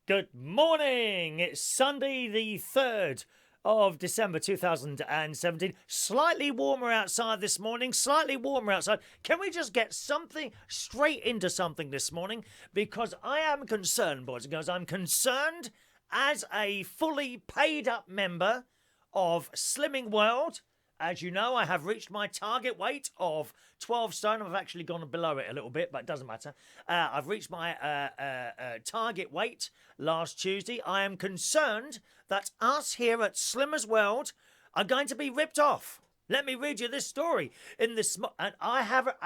Good morning. It's Sunday the 3rd of December 2017. Slightly warmer outside this morning. Slightly warmer outside. Can we just get something straight into something this morning? Because I am concerned, boys and girls. I'm concerned as a fully paid up member of Slimming World. As you know, I have reached my target weight of 12 stone. I've actually gone below it a little bit, but it doesn't matter. I've reached my target weight last Tuesday. I am concerned that us here at Slimmers World are going to be ripped off. Let me read you this story. And I have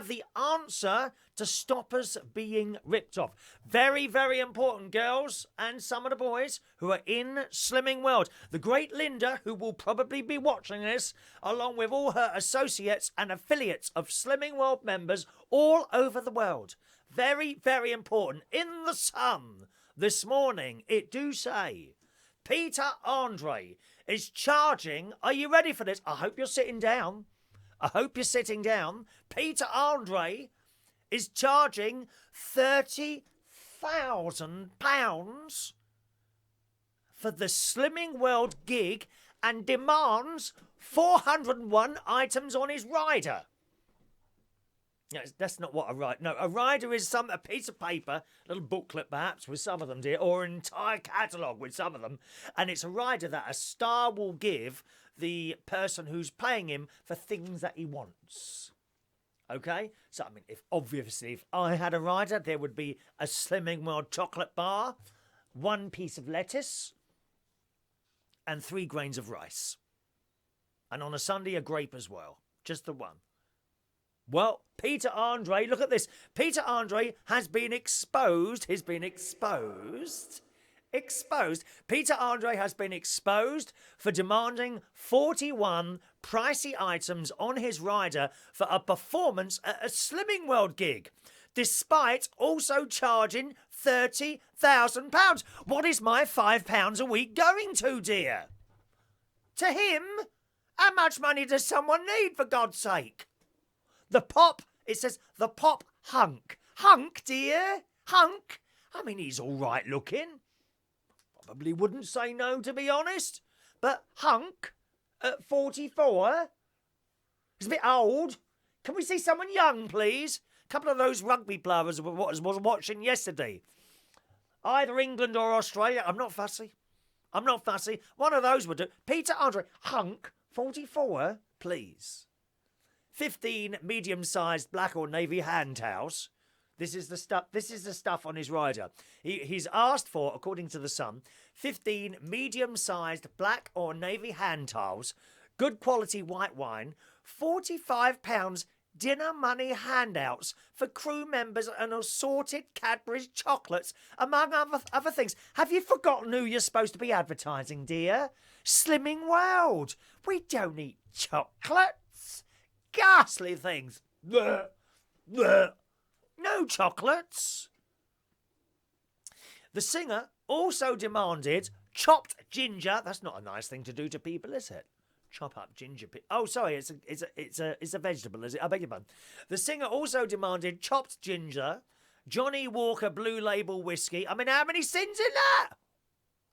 the answer to stop us being ripped off. Very, very important, girls and some of the boys who are in Slimming World. The great Linda, who will probably be watching this, along with all her associates and affiliates of Slimming World members all over the world. Very, very important. In the Sun this morning, it do say, Peter Andre is charging, are you ready for this? I hope you're sitting down. I hope you're sitting down. Peter Andre is charging £30,000 for the Slimming World gig and demands 401 items on his rider. That's not what a rider... No, a rider is a piece of paper, a little booklet perhaps with some of them, dear, or an entire catalogue with some of them. And it's a rider that a star will give the person who's playing him for things that he wants. Okay? So, I mean, if I had a rider, there would be a Slimming World chocolate bar, 1 piece of lettuce, and 3 grains of rice. And on a Sunday, a grape as well. Just the one. Well, Peter Andre, look at this. Peter Andre has been exposed. Peter Andre has been exposed for demanding 41 pricey items on his rider for a performance at a Slimming World gig, despite also charging £30,000. What is my £5 a week going to, dear? To him? How much money does someone need, for God's sake? It says the pop hunk. Hunk, dear? Hunk? I mean, he's all right looking. Probably wouldn't say no, to be honest. But hunk at 44? He's a bit old. Can we see someone young, please? A couple of those rugby players I was watching yesterday. Either England or Australia. I'm not fussy. One of those would do. Peter Andre, hunk, 44, please. 15 medium-sized black or navy hand towels. This is the stuff on his rider. He's asked for, according to The Sun, 15 medium-sized black or navy hand towels, good quality white wine, £45 dinner money handouts for crew members and assorted Cadbury's chocolates, among other things. Have you forgotten who you're supposed to be advertising, dear? Slimming World. We don't eat chocolates. Ghastly things. Blech. Blech. No chocolates. The singer also demanded chopped ginger. That's not a nice thing to do to people, is it? Chop up ginger. Oh, sorry, it's a vegetable, is it? I beg your pardon. The singer also demanded chopped ginger, Johnny Walker Blue Label whiskey. I mean, how many sins in that?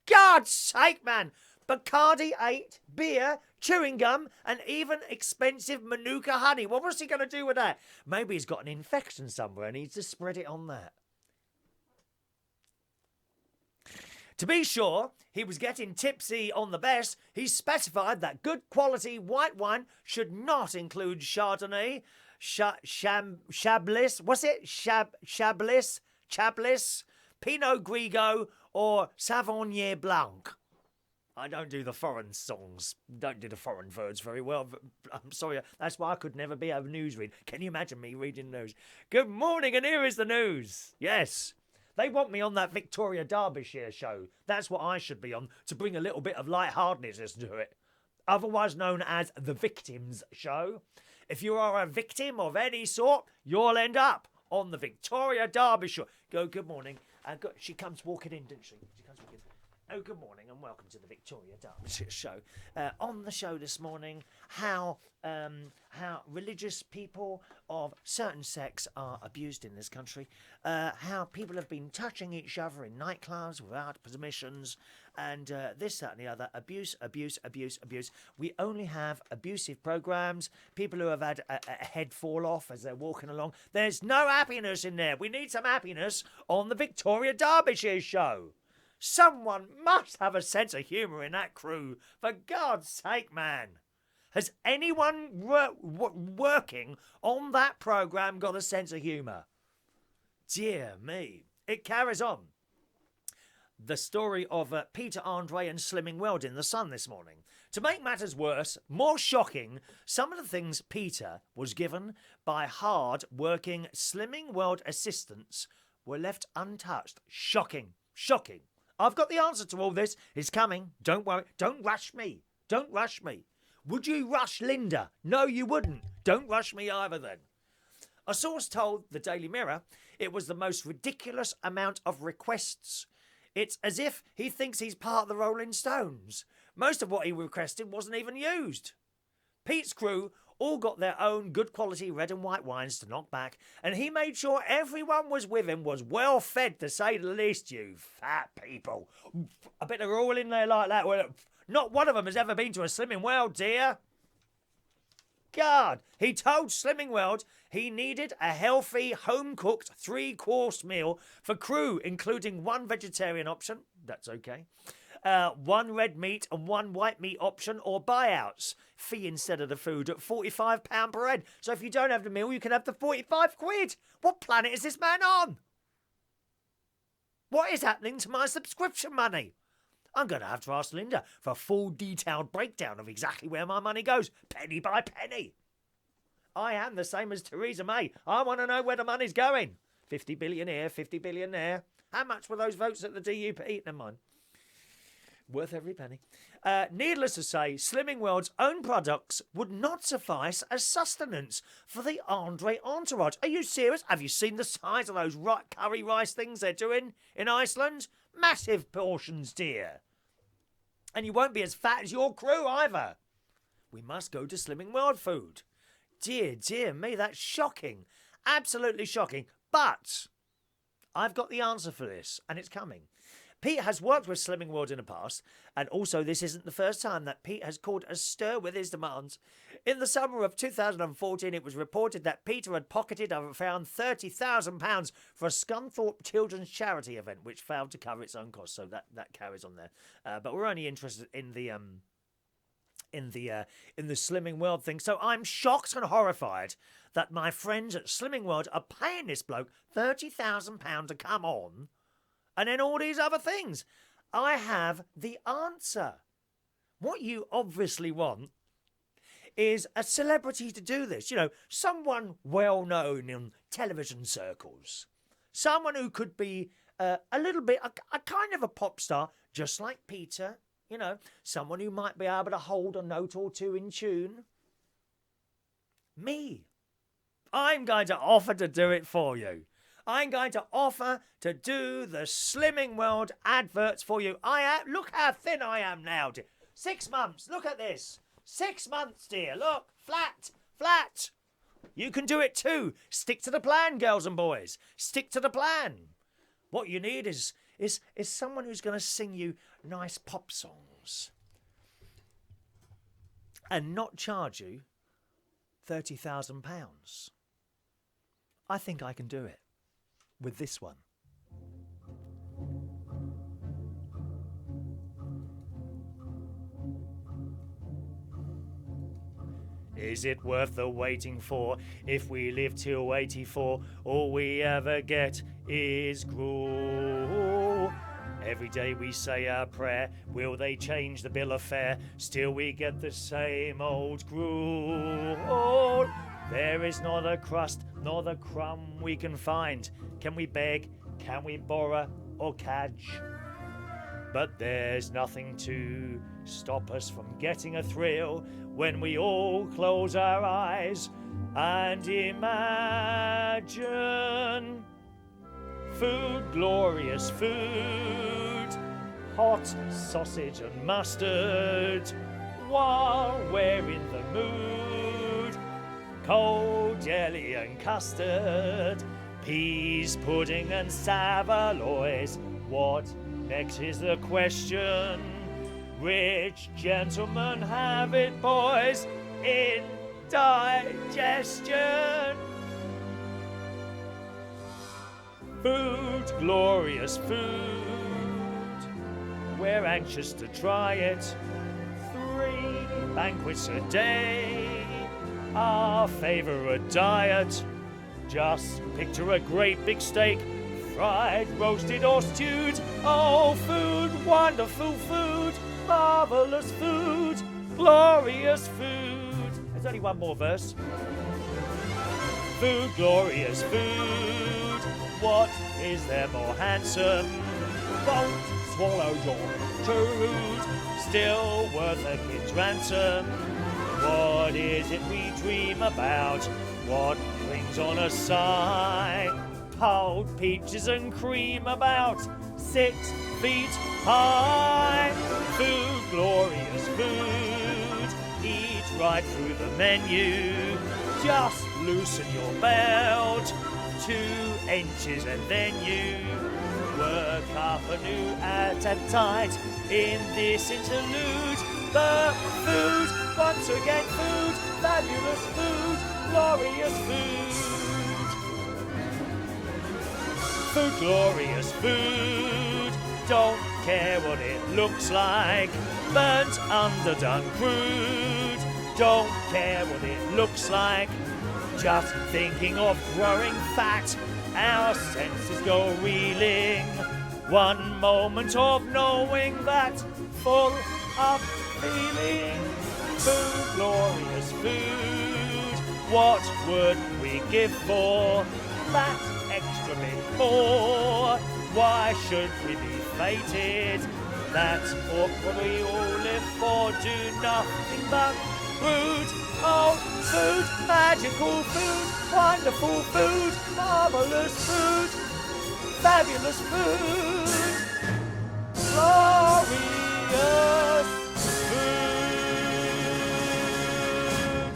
God's sake, man. Bacardi 8, beer, chewing gum, and even expensive Manuka honey. What was he going to do with that? Maybe he's got an infection somewhere and needs to spread it on that. To be sure, he was getting tipsy on the best. He specified that good quality white wine should not include Chardonnay, Chablis, what's it? Chablis, Pinot Grigio, or Sauvignon Blanc. I don't do the foreign songs, don't do the foreign words very well. I'm sorry, that's why I could never be a newsreader. Can you imagine me reading news? Good morning, and here is the news. Yes, they want me on that Victoria Derbyshire show. That's what I should be on, to bring a little bit of lightheartedness to it. Otherwise known as the Victims Show. If you are a victim of any sort, you'll end up on the Victoria Derbyshire. Good morning. She comes walking in, didn't she? She comes walking in. Oh, good morning and welcome to the Victoria Derbyshire Show. On the show this morning, how religious people of certain sects are abused in this country, how people have been touching each other in nightclubs without permissions, and this, that and the other. Abuse. We only have abusive programmes, people who have had a head fall off as they're walking along. There's no happiness in there. We need some happiness on the Victoria Derbyshire Show. Someone must have a sense of humour in that crew, for God's sake, man. Has anyone working on that programme got a sense of humour? Dear me. It carries on. The story of Peter Andre and Slimming World in the Sun this morning. To make matters worse, more shocking, some of the things Peter was given by hard-working Slimming World assistants were left untouched. Shocking. I've got the answer to all this. It's coming. Don't worry. Don't rush me. Would you rush Linda? No, you wouldn't. Don't rush me either then. A source told the Daily Mirror it was the most ridiculous amount of requests. It's as if he thinks he's part of the Rolling Stones. Most of what he requested wasn't even used. Pete's crew all got their own good quality red and white wines to knock back, and he made sure everyone was with him was well fed, to say the least, you fat people. I bet they're all in there like that. Well, not one of them has ever been to a Slimming World, dear. God, he told Slimming World he needed a healthy, home-cooked 3-course meal for crew, including 1 vegetarian option. That's okay. 1 red meat and 1 white meat option, or buyouts. Fee instead of the food at £45 per head. So if you don't have the meal, you can have the 45 quid. What planet is this man on? What is happening to my subscription money? I'm going to have to ask Linda for a full detailed breakdown of exactly where my money goes, penny by penny. I am the same as Teresa May. I want to know where the money's going. 50 billion here, 50 billion there. How much were those votes at the DUP? Never mind. Worth every penny. Needless to say, Slimming World's own products would not suffice as sustenance for the Andre entourage. Are you serious? Have you seen the size of those curry rice things they're doing in Iceland? Massive portions, dear. And you won't be as fat as your crew either. We must go to Slimming World food. Dear me, that's shocking. Absolutely shocking. But I've got the answer for this, and it's coming. Pete has worked with Slimming World in the past, and also this isn't the first time that Pete has caused a stir with his demands. In the summer of 2014, it was reported that Peter had pocketed around £30,000 for a Scunthorpe Children's Charity event, which failed to cover its own costs, so that carries on there. But we're only interested in the Slimming World thing, so I'm shocked and horrified that my friends at Slimming World are paying this bloke £30,000 to come on. And then all these other things. I have the answer. What you obviously want is a celebrity to do this. You know, someone well known in television circles. Someone who could be a little bit, a kind of a pop star, just like Peter. You know, someone who might be able to hold a note or two in tune. Me. I'm going to offer to do it for you. I'm going to offer to do the Slimming World adverts for you. Look how thin I am now, dear. 6 months. Look at this. 6 months, dear. Look, flat. You can do it too. Stick to the plan, girls and boys. Stick to the plan. What you need is someone who's going to sing you nice pop songs and not charge you £30,000. I think I can do it. With this one. Is it worth the waiting for? If we live till 84, all we ever get is gruel. Every day we say our prayer, will they change the bill of fare? Still we get the same old gruel. There is not a crust, nor the crumb we can find. Can we beg, can we borrow, or cadge? But there's nothing to stop us from getting a thrill when we all close our eyes and imagine food, glorious food, hot sausage and mustard while we're in the mood. Cold jelly and custard, peas, pudding and saveloys. What next is the question? Rich gentlemen have it, boys, indigestion. Food, glorious food. We're anxious to try it. 3 banquets a day, our favourite diet. Just picture a great big steak, fried, roasted or stewed. Oh, food, wonderful food, marvellous food, glorious food. There's only one more verse. Food, glorious food. What is there more handsome? Won't swallow your food, still worth a kid's ransom. What is it we dream about? What clings on a sigh? Pulled peaches and cream about 6 feet high. Food, glorious food. Eat right through the menu. Just loosen your belt 2 inches and then you work up a new appetite in this interlude. The food, once again food, fabulous food, glorious food. Food, glorious food, don't care what it looks like. Burnt, underdone, crude, don't care what it looks like. Just thinking of growing fat, our senses go reeling. One moment of knowing that, full of feeling. Food, glorious food, what would we give for that extra bit more? Why should we be fated? That's what we all live for, do nothing but food. Oh, food, magical food, wonderful food, marvellous food, fabulous food, glorious food.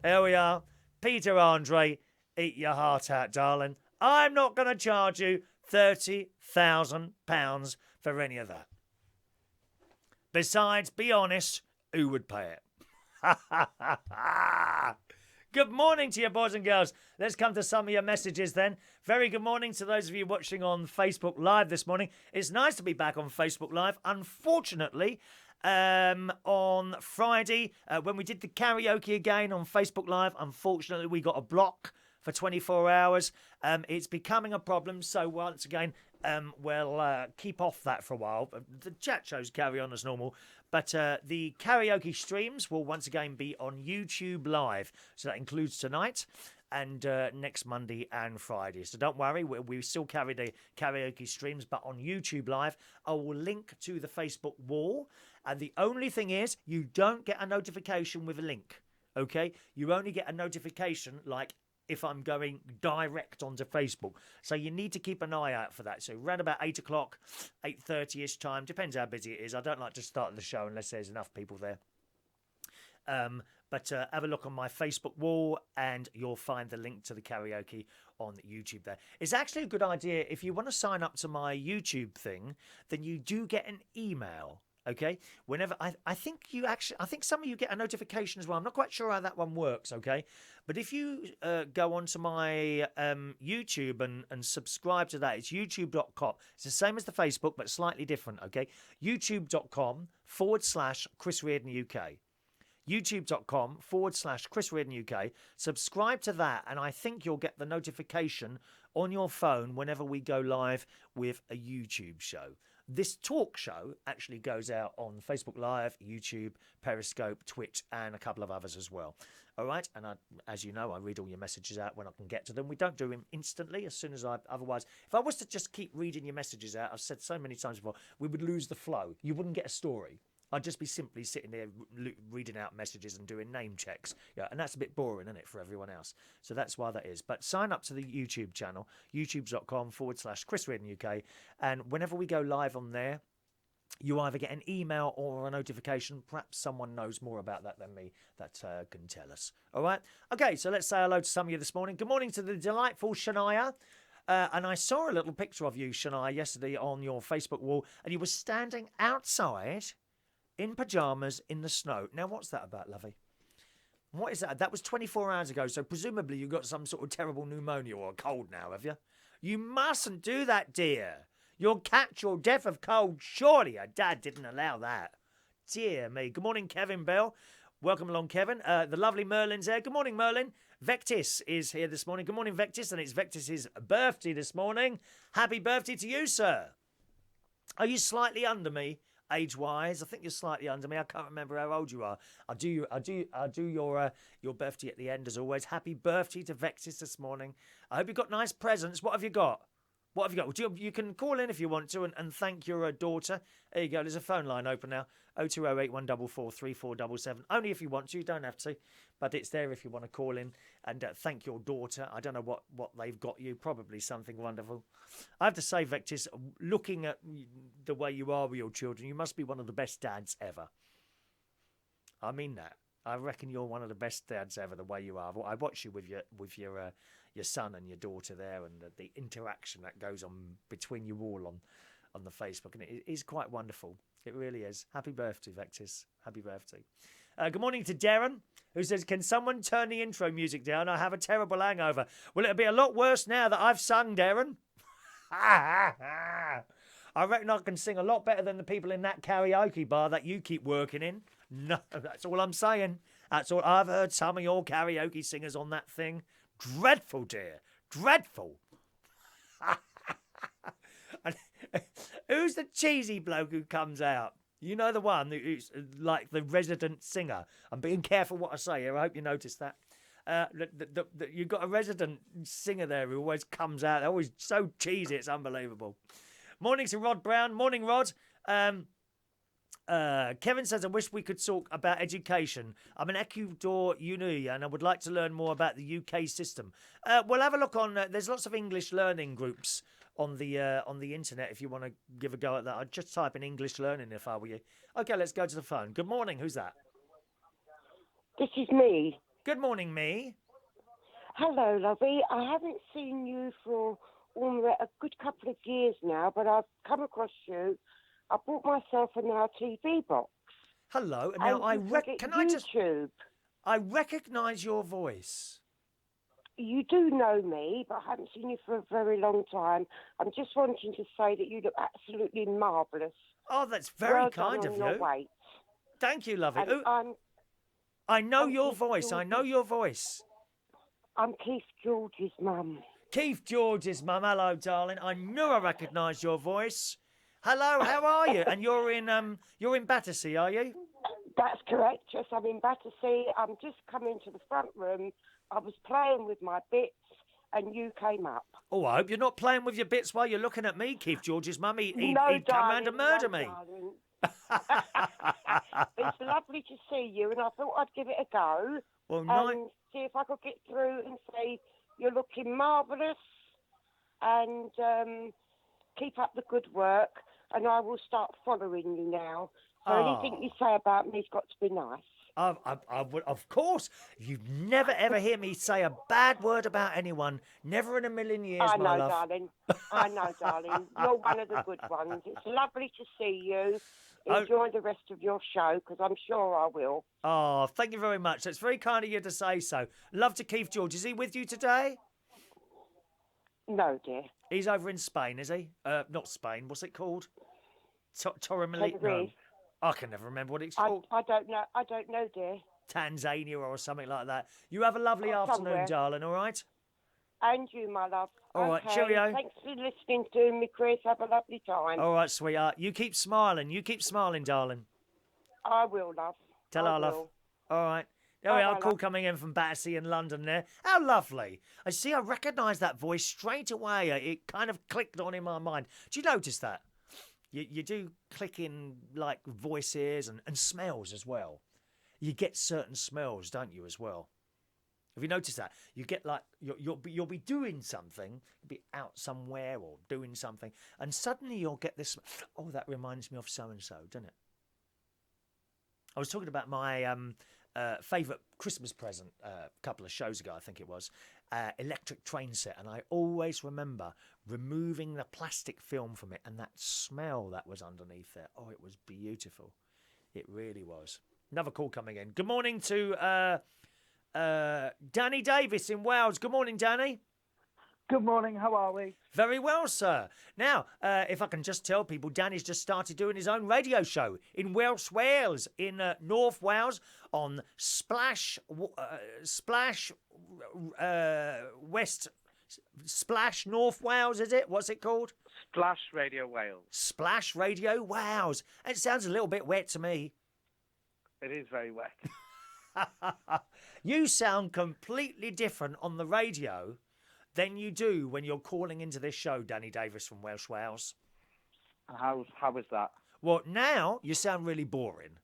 There we are. Peter Andre, eat your heart out, darling. I'm not going to charge you £30,000 for any of that. Besides, be honest, who would pay it? Good morning to you, boys and girls. Let's come to some of your messages then. Very good morning to those of you watching on Facebook Live this morning. It's nice to be back on Facebook Live. Unfortunately, on Friday, when we did the karaoke again on Facebook Live, unfortunately, we got a block for 24 hours. It's becoming a problem, so once again, we'll keep off that for a while. The chat shows carry on as normal. But the karaoke streams will once again be on YouTube Live. So that includes tonight and next Monday and Friday. So don't worry, we still carry the karaoke streams, but on YouTube Live, I will link to the Facebook wall. And the only thing is, you don't get a notification with a link, okay? You only get a notification like if I'm going direct onto Facebook. So you need to keep an eye out for that. So around about 8 o'clock, 8:30ish time, depends how busy it is. I don't like to start the show unless there's enough people there. But have a look on my Facebook wall and you'll find the link to the karaoke on YouTube there. It's actually a good idea. If you want to sign up to my YouTube thing, then you do get an email. Okay, whenever I think some of you get a notification as well. I'm not quite sure how that one works. Okay, but if you go onto my YouTube and subscribe to that, it's youtube.com. It's the same as the Facebook, but slightly different. Okay, youtube.com/Chris Reardon UK. youtube.com/Chris Reardon UK. Subscribe to that, and I think you'll get the notification on your phone whenever we go live with a YouTube show. This talk show actually goes out on Facebook Live, YouTube, Periscope, Twitch, and a couple of others as well. All right, and as you know, I read all your messages out when I can get to them. We don't do them instantly as soon as otherwise, if I was to just keep reading your messages out, I've said so many times before, we would lose the flow. You wouldn't get a story. I'd just be simply sitting there reading out messages and doing name checks. Yeah, and that's a bit boring, isn't it, for everyone else? So that's why that is. But sign up to the YouTube channel, youtube.com/Chris Reardon UK. And whenever we go live on there, you either get an email or a notification. Perhaps someone knows more about that than me that can tell us. All right? Okay, so let's say hello to some of you this morning. Good morning to the delightful Shania. And I saw a little picture of you, Shania, yesterday on your Facebook wall, and you were standing outside in pyjamas in the snow. Now, what's that about, lovey? What is that? That was 24 hours ago, so presumably you got some sort of terrible pneumonia or a cold now, have you? You mustn't do that, dear. You'll catch your death of cold. Surely your dad didn't allow that. Dear me. Good morning, Kevin Bell. Welcome along, Kevin. The lovely Merlin's there. Good morning, Merlin. Vectis is here this morning. Good morning, Vectis. And it's Vectis' birthday this morning. Happy birthday to you, sir. Are you slightly under me, age-wise? I think you're slightly under me. I can't remember how old you are. I'll do your birthday at the end, as always. Happy birthday to Vectis this morning. I hope you got nice presents. What have you got? What have you got? You can call in if you want to and thank your daughter. There you go. There's a phone line open now. 0208 144 3477. Only if you want to. You don't have to. But it's there if you want to call in and thank your daughter. I don't know what they've got you. Probably something wonderful. I have to say, Vectis, looking at the way you are with your children, you must be one of the best dads ever. I mean that. I reckon you're one of the best dads ever, the way you are. I watch you with your son and your daughter there, and the interaction that goes on between you all on the Facebook, and it is quite wonderful. It really is. Happy birthday, Vectis. Happy birthday. Good morning to Darren, who says, can someone turn the intro music down? I have a terrible hangover. Well, it'll be a lot worse now that I've sung, Darren. I reckon I can sing a lot better than the people in that karaoke bar that you keep working in. No, that's all I'm saying. That's all. I've heard some of your karaoke singers on that thing. Dreadful, dear. Dreadful. Who's the cheesy bloke who comes out? You know, the one who's like the resident singer. I'm being careful what I say here. I hope you noticed that. You've got a resident singer there who always comes out. They're always so cheesy, it's unbelievable. Morning to Rod Brown. Morning, Rod. Kevin says, I wish we could talk about education. I'm an Ecuador uni and I would like to learn more about the UK system. We'll have a look on, there's lots of English learning groups on the internet if you want to give a go at that. I'd just type in English learning if I were you. Okay, let's go to the phone. Good morning. Who's that? This is me. Good morning, me. Hello, lovey. I haven't seen you for a good couple of years now, but I've come across you. I bought myself a now TV box. Hello. Now I recognise your voice. You do know me, but I haven't seen you for a very long time. I'm just wanting to say that you look absolutely marvellous. Oh, that's very kind of you. Weight. Thank you, lovely. I know your voice. I know your voice. I'm Keith George's mum. Keith George's mum. Hello, darling. I knew I recognised your voice. Hello, how are you? And you're in Battersea, are you? That's correct. Yes, I'm in Battersea. I'm just coming to the front room. I was playing with my bits, and you came up. Oh, I hope you're not playing with your bits while you're looking at me, Keith George's mum. He'd come round to murder me. It's lovely to see you, and I thought I'd give it a go and see if I could get through and say you're looking marvellous, and keep up the good work, and I will start following you now. So anything you say about me's got to be nice. I would, of course. You'd never ever hear me say a bad word about anyone. Never in a million years, I my know, love. darling. I know, darling. You're one of the good ones. It's lovely to see you. Enjoy the rest of your show, because I'm sure I will. Oh, thank you very much. That's very kind of you to say so. Love to Keith George. Is he with you today? No, dear. He's over in Spain, is he? Not Spain. What's it called? Torremolinos. No. I can never remember what it's called. I don't know. I don't know, dear. Tanzania or something like that. You have a lovely afternoon, somewhere. darling, all right? And you, my love. All right, cheerio. Thanks for listening to me, Chris. Have a lovely time. All right, sweetheart. You keep smiling. You keep smiling, darling. I will, love. Tell her, love. All right. There we are, call coming in from Battersea in London there. How lovely. I see, I recognise that voice straight away. It kind of clicked on in my mind. Do you notice that? You do click in, like, voices and smells as well. You get certain smells, don't you, as well? Have you noticed that? You get like you'll be doing something, you'll be out somewhere or doing something, and suddenly you'll get this. Oh, that reminds me of so and so, doesn't it? I was talking about my favourite Christmas present a couple of shows ago, I think it was, electric train set, and I always remember removing the plastic film from it and that smell that was underneath there. Oh, it was beautiful. It really was. Another call coming in. Good morning to Danny Davis in Wales. Good morning, Danny. Good morning, how are we? Very well, sir. Now, if I can just tell people, Danny's just started doing his own radio show in Wales, in North Wales, on Splash North Wales, is it? What's it called? Splash Radio Wales. Splash Radio Wales. It sounds a little bit wet to me. It is very wet. You sound completely different on the radio than you do when you're calling into this show, Danny Davis from Welsh Wales. And how is that? Well, now you sound really boring.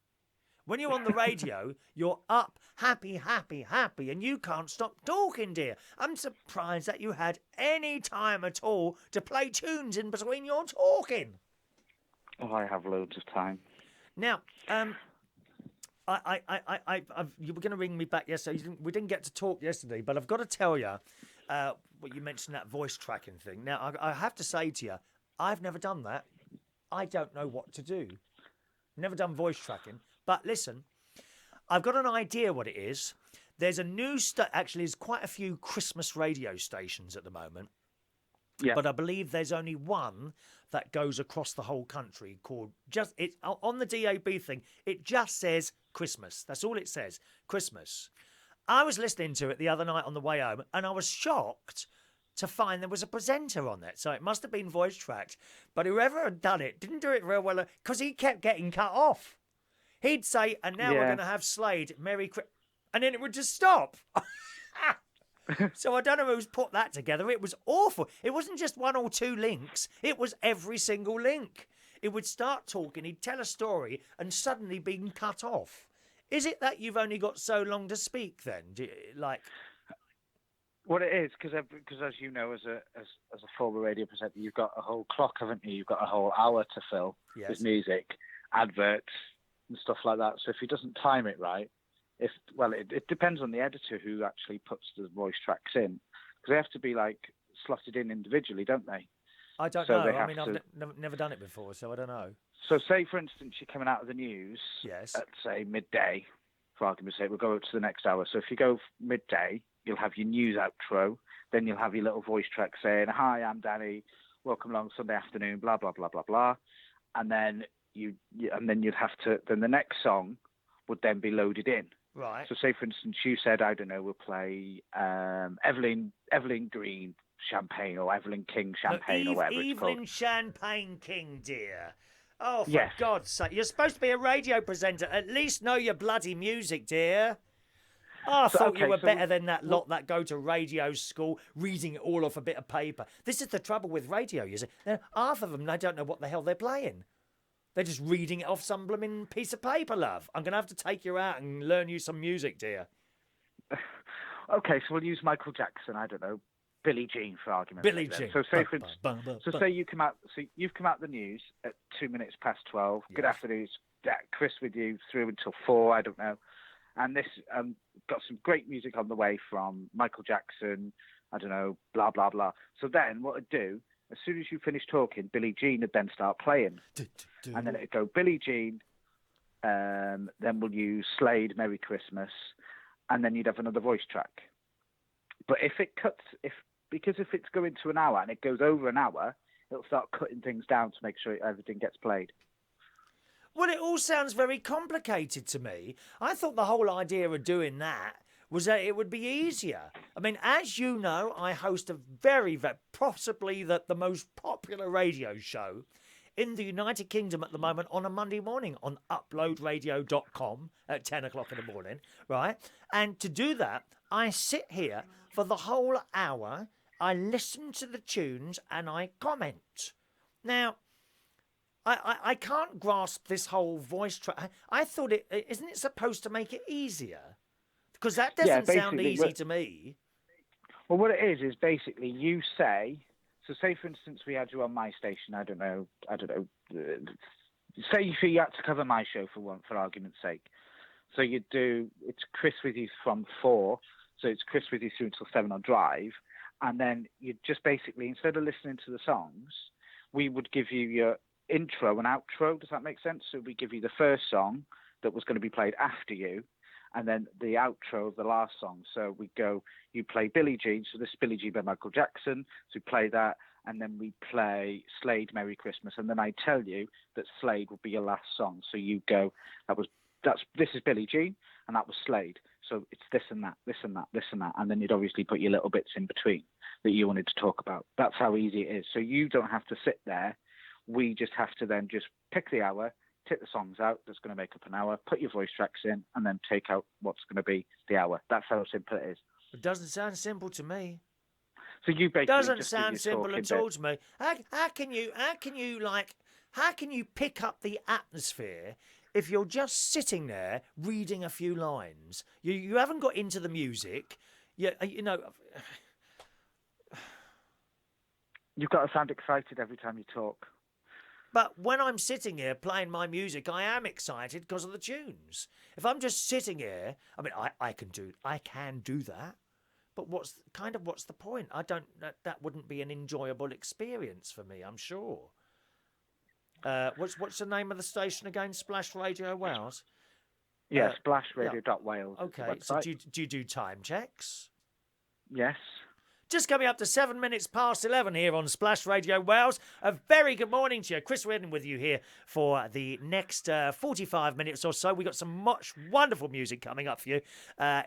When you're on the radio, you're up, happy, and you can't stop talking, dear. I'm surprised that you had any time at all to play tunes in between your talking. Oh, I have loads of time. Now, you were going to ring me back yesterday. We didn't get to talk yesterday, but I've got to tell you, you mentioned that voice tracking thing. Now, I have to say to you, I've never done that. I don't know what to do. Never done voice tracking. But listen, I've got an idea what it is. There's a new actually, there's quite a few Christmas radio stations at the moment. Yeah. But I believe there's only one that goes across the whole country called it's on the DAB thing. It just says Christmas. That's all it says. Christmas. I was listening to it the other night on the way home, and I was shocked to find there was a presenter on it. So it must have been voice tracked. But whoever had done it didn't do it real well because he kept getting cut off. He'd say, and now we're going to have Slade, Merry Christmas. And then it would just stop. So I don't know who's put that together. It was awful. It wasn't just one or two links. It was every single link. It would start talking, he'd tell a story, and suddenly being cut off. Is it that you've only got so long to speak then? What it is, because as you know, as a former radio presenter, you've got a whole clock, haven't you? You've got a whole hour to fill with music, adverts, and stuff like that. So if he doesn't time it right, it depends on the editor who actually puts the voice tracks in, because they have to be slotted in individually, don't they? I don't know. I mean, I've never done it before, so I don't know. So say, for instance, you're coming out of the news at, say, midday, for argument's sake, we'll go to the next hour. So if you go midday, you'll have your news outro, then you'll have your little voice track saying, "Hi, I'm Danny, welcome along Sunday afternoon, blah, blah, blah, blah, blah." And then then the next song would then be loaded in. Right. So say, for instance, you said, I don't know, we'll play Evelyn Green Champagne or Evelyn King Champagne or whatever it's called. Evelyn Champagne King, dear. Oh, for God's sake. You're supposed to be a radio presenter. At least know your bloody music, dear. Oh, I thought you were better than that lot that go to radio school, reading it all off a bit of paper. This is the trouble with radio, you see. Half of them, they don't know what the hell they're playing. They're just reading it off some blooming piece of paper, love. I'm going to have to take you out and learn you some music, dear. Okay, so we'll use Michael Jackson, I don't know, Billie Jean for argument's sake. Billie Jean. So say, for instance, say you've come out the news at 2 minutes past 12. Yes. Good afternoon, Chris with you through until 4, I don't know. And this got some great music on the way from Michael Jackson, I don't know, blah, blah, blah. So then what I'd do, as soon as you finish talking, Billie Jean would then start playing. And then it'd go Billie Jean, then we'll use Slade, Merry Christmas, and then you'd have another voice track. But if it's going to an hour and it goes over an hour, it'll start cutting things down to make sure everything gets played. Well, it all sounds very complicated to me. I thought the whole idea of doing that was that it would be easier. I mean, as you know, I host a very possibly the most popular radio show in the United Kingdom at the moment on a Monday morning on uploadradio.com at 10 o'clock in the morning, right? And to do that, I sit here for the whole hour, I listen to the tunes and I comment. Now, I can't grasp this whole voice track. I thought isn't it supposed to make it easier? Because that doesn't sound easy to me. Well, what it is basically you say. So, say for instance, we had you on my station. I don't know. Say if you had to cover my show for argument's sake. So you do. It's Chris with you from 4. So it's Chris with you through until 7 on Drive, and then you just basically, instead of listening to the songs, we would give you your intro and outro. Does that make sense? So we give you the first song that was going to be played after you, and then the outro of the last song. So we go, you play Billie Jean. So this is Billie Jean by Michael Jackson. So we play that, and then we play Slade, Merry Christmas. And then I tell you that Slade will be your last song. So you go, this is Billie Jean, and that was Slade. So it's this and that, this and that, this and that. And then you'd obviously put your little bits in between that you wanted to talk about. That's how easy it is. So you don't have to sit there. We just have to then just pick the hour, take the songs out that's going to make up an hour, put your voice tracks in, and then take out what's going to be the hour. That's how simple it is. It doesn't sound simple to me. So you basically doesn't sound simple at all to me. How can you pick up the atmosphere if you're just sitting there reading a few lines? You haven't got into the music. You know. You've got to sound excited every time you talk. But when I'm sitting here playing my music, I am excited because of the tunes. If I'm just sitting here, I mean, I can do that. But what's the point? That wouldn't be an enjoyable experience for me, I'm sure. What's the name of the station again? Splash Radio Wales? Yeah, splashradio.wales. Okay, so do you do time checks? Yes. Just coming up to 7 minutes past 11 here on Splash Radio Wales. A very good morning to you. Chris Redden with you here for the next 45 minutes or so. We've got some much wonderful music coming up for you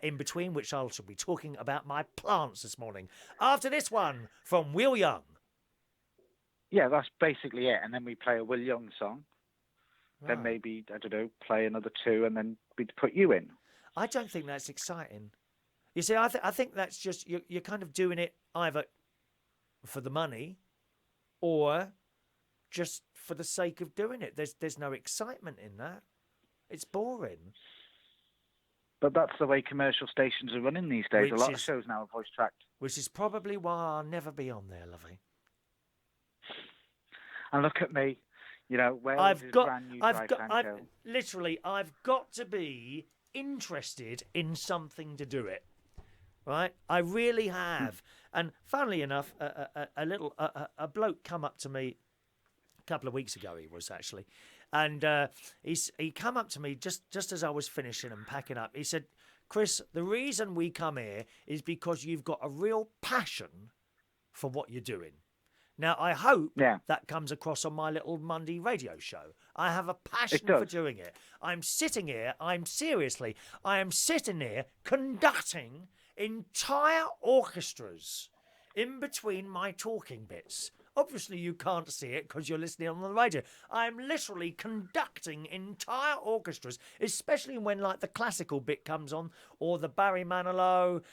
in between, which I'll be talking about my plants this morning. After this one from Will Young. Yeah, that's basically it. And then we play a Will Young song. Right. Then maybe, I don't know, play another 2 and then we'd put you in. I don't think that's exciting. You see, I think that's just, you're kind of doing it either for the money or just for the sake of doing it. There's no excitement in that. It's boring. But that's the way commercial stations are running these days. A lot of shows now are voice tracked. Which is probably why I'll never be on there, lovey. And look at me. You know, Wales is brand new. I've got to be interested in something to do it. Right, I really have. And funnily enough, a bloke come up to me a couple of weeks ago. He was actually, and he come up to me just as I was finishing and packing up. He said, "Chris, the reason we come here is because you've got a real passion for what you're doing." Now, I hope that comes across on my little Monday radio show. I have a passion for doing it. I'm sitting here conducting entire orchestras in between my talking bits. Obviously, you can't see it because you're listening on the radio. I'm literally conducting entire orchestras, especially when like the classical bit comes on or the Barry Manilow.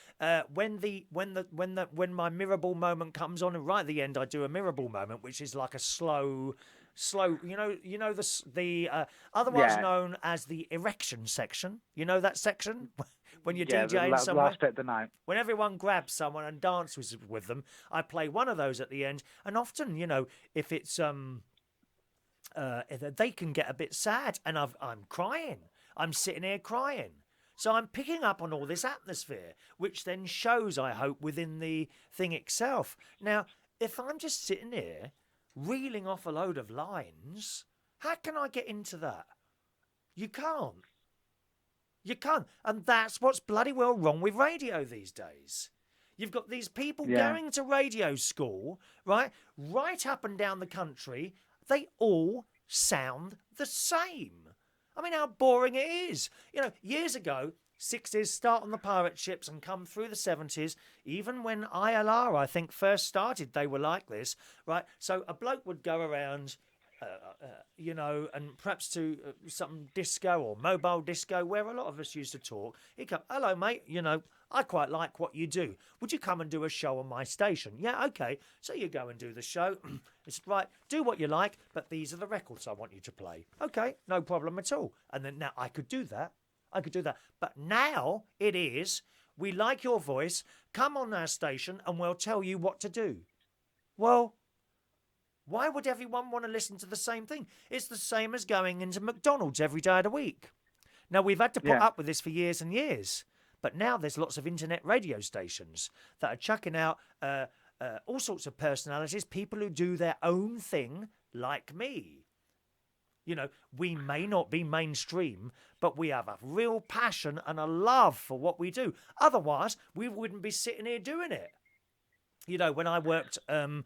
When my Mirable moment comes on, and right at the end, I do a Mirable moment, which is like a slow. The otherwise known as the erection section. You know that section when you're DJing somewhere. Last bit of the night. When everyone grabs someone and dances with them, I play one of those at the end. And often, if it's if they can get a bit sad, and I'm crying. I'm sitting here crying. So I'm picking up on all this atmosphere, which then shows, I hope, within the thing itself. Now, if I'm just sitting here reeling off a load of lines, how can I get into that? You can't. You can't. And that's what's bloody well wrong with radio these days. You've got these people going to radio school, right up and down the country. They all sound the same. I mean, how boring it is. Years ago, 60s, start on the pirate ships and come through the 70s. Even when ILR, I think, first started, they were like this, right? So a bloke would go around, and perhaps to some disco or mobile disco where a lot of us used to talk. He'd come, "Hello, mate, I quite like what you do. Would you come and do a show on my station?" "Yeah, okay." So you go and do the show. It's right, do what you like, but these are the records I want you to play. "Okay, no problem at all." And then now I could do that. I could do that. But now it is, we like your voice, come on our station and we'll tell you what to do. Well, why would everyone want to listen to the same thing? It's the same as going into McDonald's every day of the week. Now, we've had to put up with this for years and years. But now there's lots of internet radio stations that are chucking out all sorts of personalities, people who do their own thing, like me. You know, we may not be mainstream, but we have a real passion and a love for what we do. Otherwise, we wouldn't be sitting here doing it. You know, when I worked on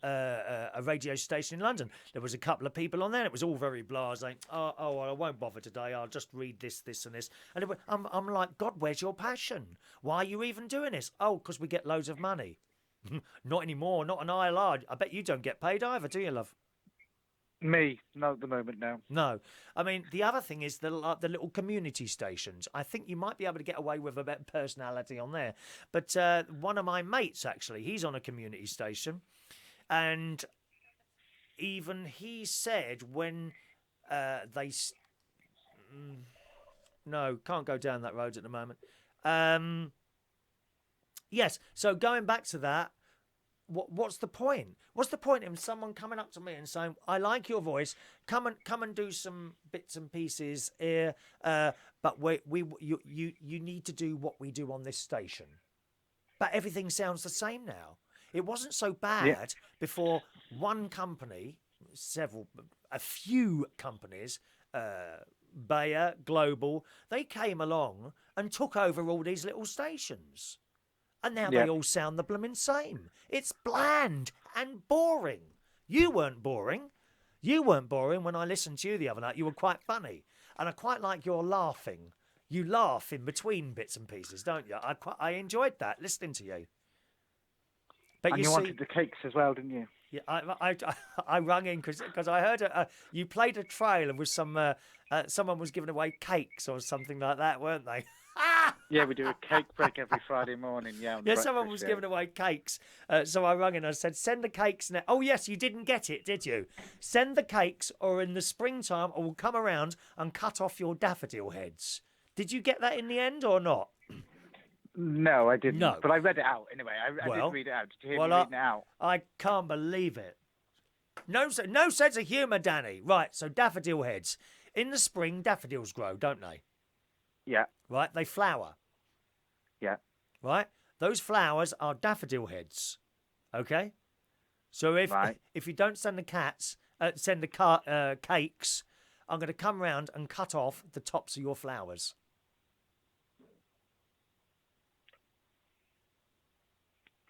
a radio station in London, there was a couple of people on there. And it was all very blasé. Oh, I won't bother today. I'll just read this, and this. And I'm like, God, where's your passion? Why are you even doing this? Oh, because we get loads of money. Not anymore. Not an ILR. I bet you don't get paid either, do you, love? Me, not at the moment, no. No. I mean, the other thing is the little community stations. I think you might be able to get away with a bit of personality on there. But one of my mates, actually, he's on a community station. And even he said when they... No, can't go down that road at the moment. Yes, so going back to that, what's the point? What's the point in someone coming up to me and saying, "I like your voice. Come and do some bits and pieces here, but you need to do what we do on this station." But everything sounds the same now. It wasn't so bad before one company, a few companies, Bayer, Global, they came along and took over all these little stations. And now they all sound the blooming same. It's bland and boring. You weren't boring. You weren't boring when I listened to you the other night. You were quite funny. And I quite like your laughing. You laugh in between bits and pieces, don't you? I enjoyed that, listening to you. But and you wanted the cakes as well, didn't you? Yeah, I rung in because I heard you played a trailer with some someone was giving away cakes or something like that, weren't they? Yeah, we do a cake break every Friday morning. Yeah, someone was giving away cakes. So I rang in and I said, send the cakes now. Oh, yes, you didn't get it, did you? Send the cakes or in the springtime I will come around and cut off your daffodil heads. Did you get that in the end or not? No, I didn't. No. But I read it out anyway. I did read it out. Did you hear me reading it out? I can't believe it. No sense of humour, Danny. Right, so daffodil heads. In the spring, daffodils grow, don't they? Yeah. Right, they flower. Yeah. Right? Those flowers are daffodil heads. Okay? So if you don't send the cakes, I'm going to come round and cut off the tops of your flowers.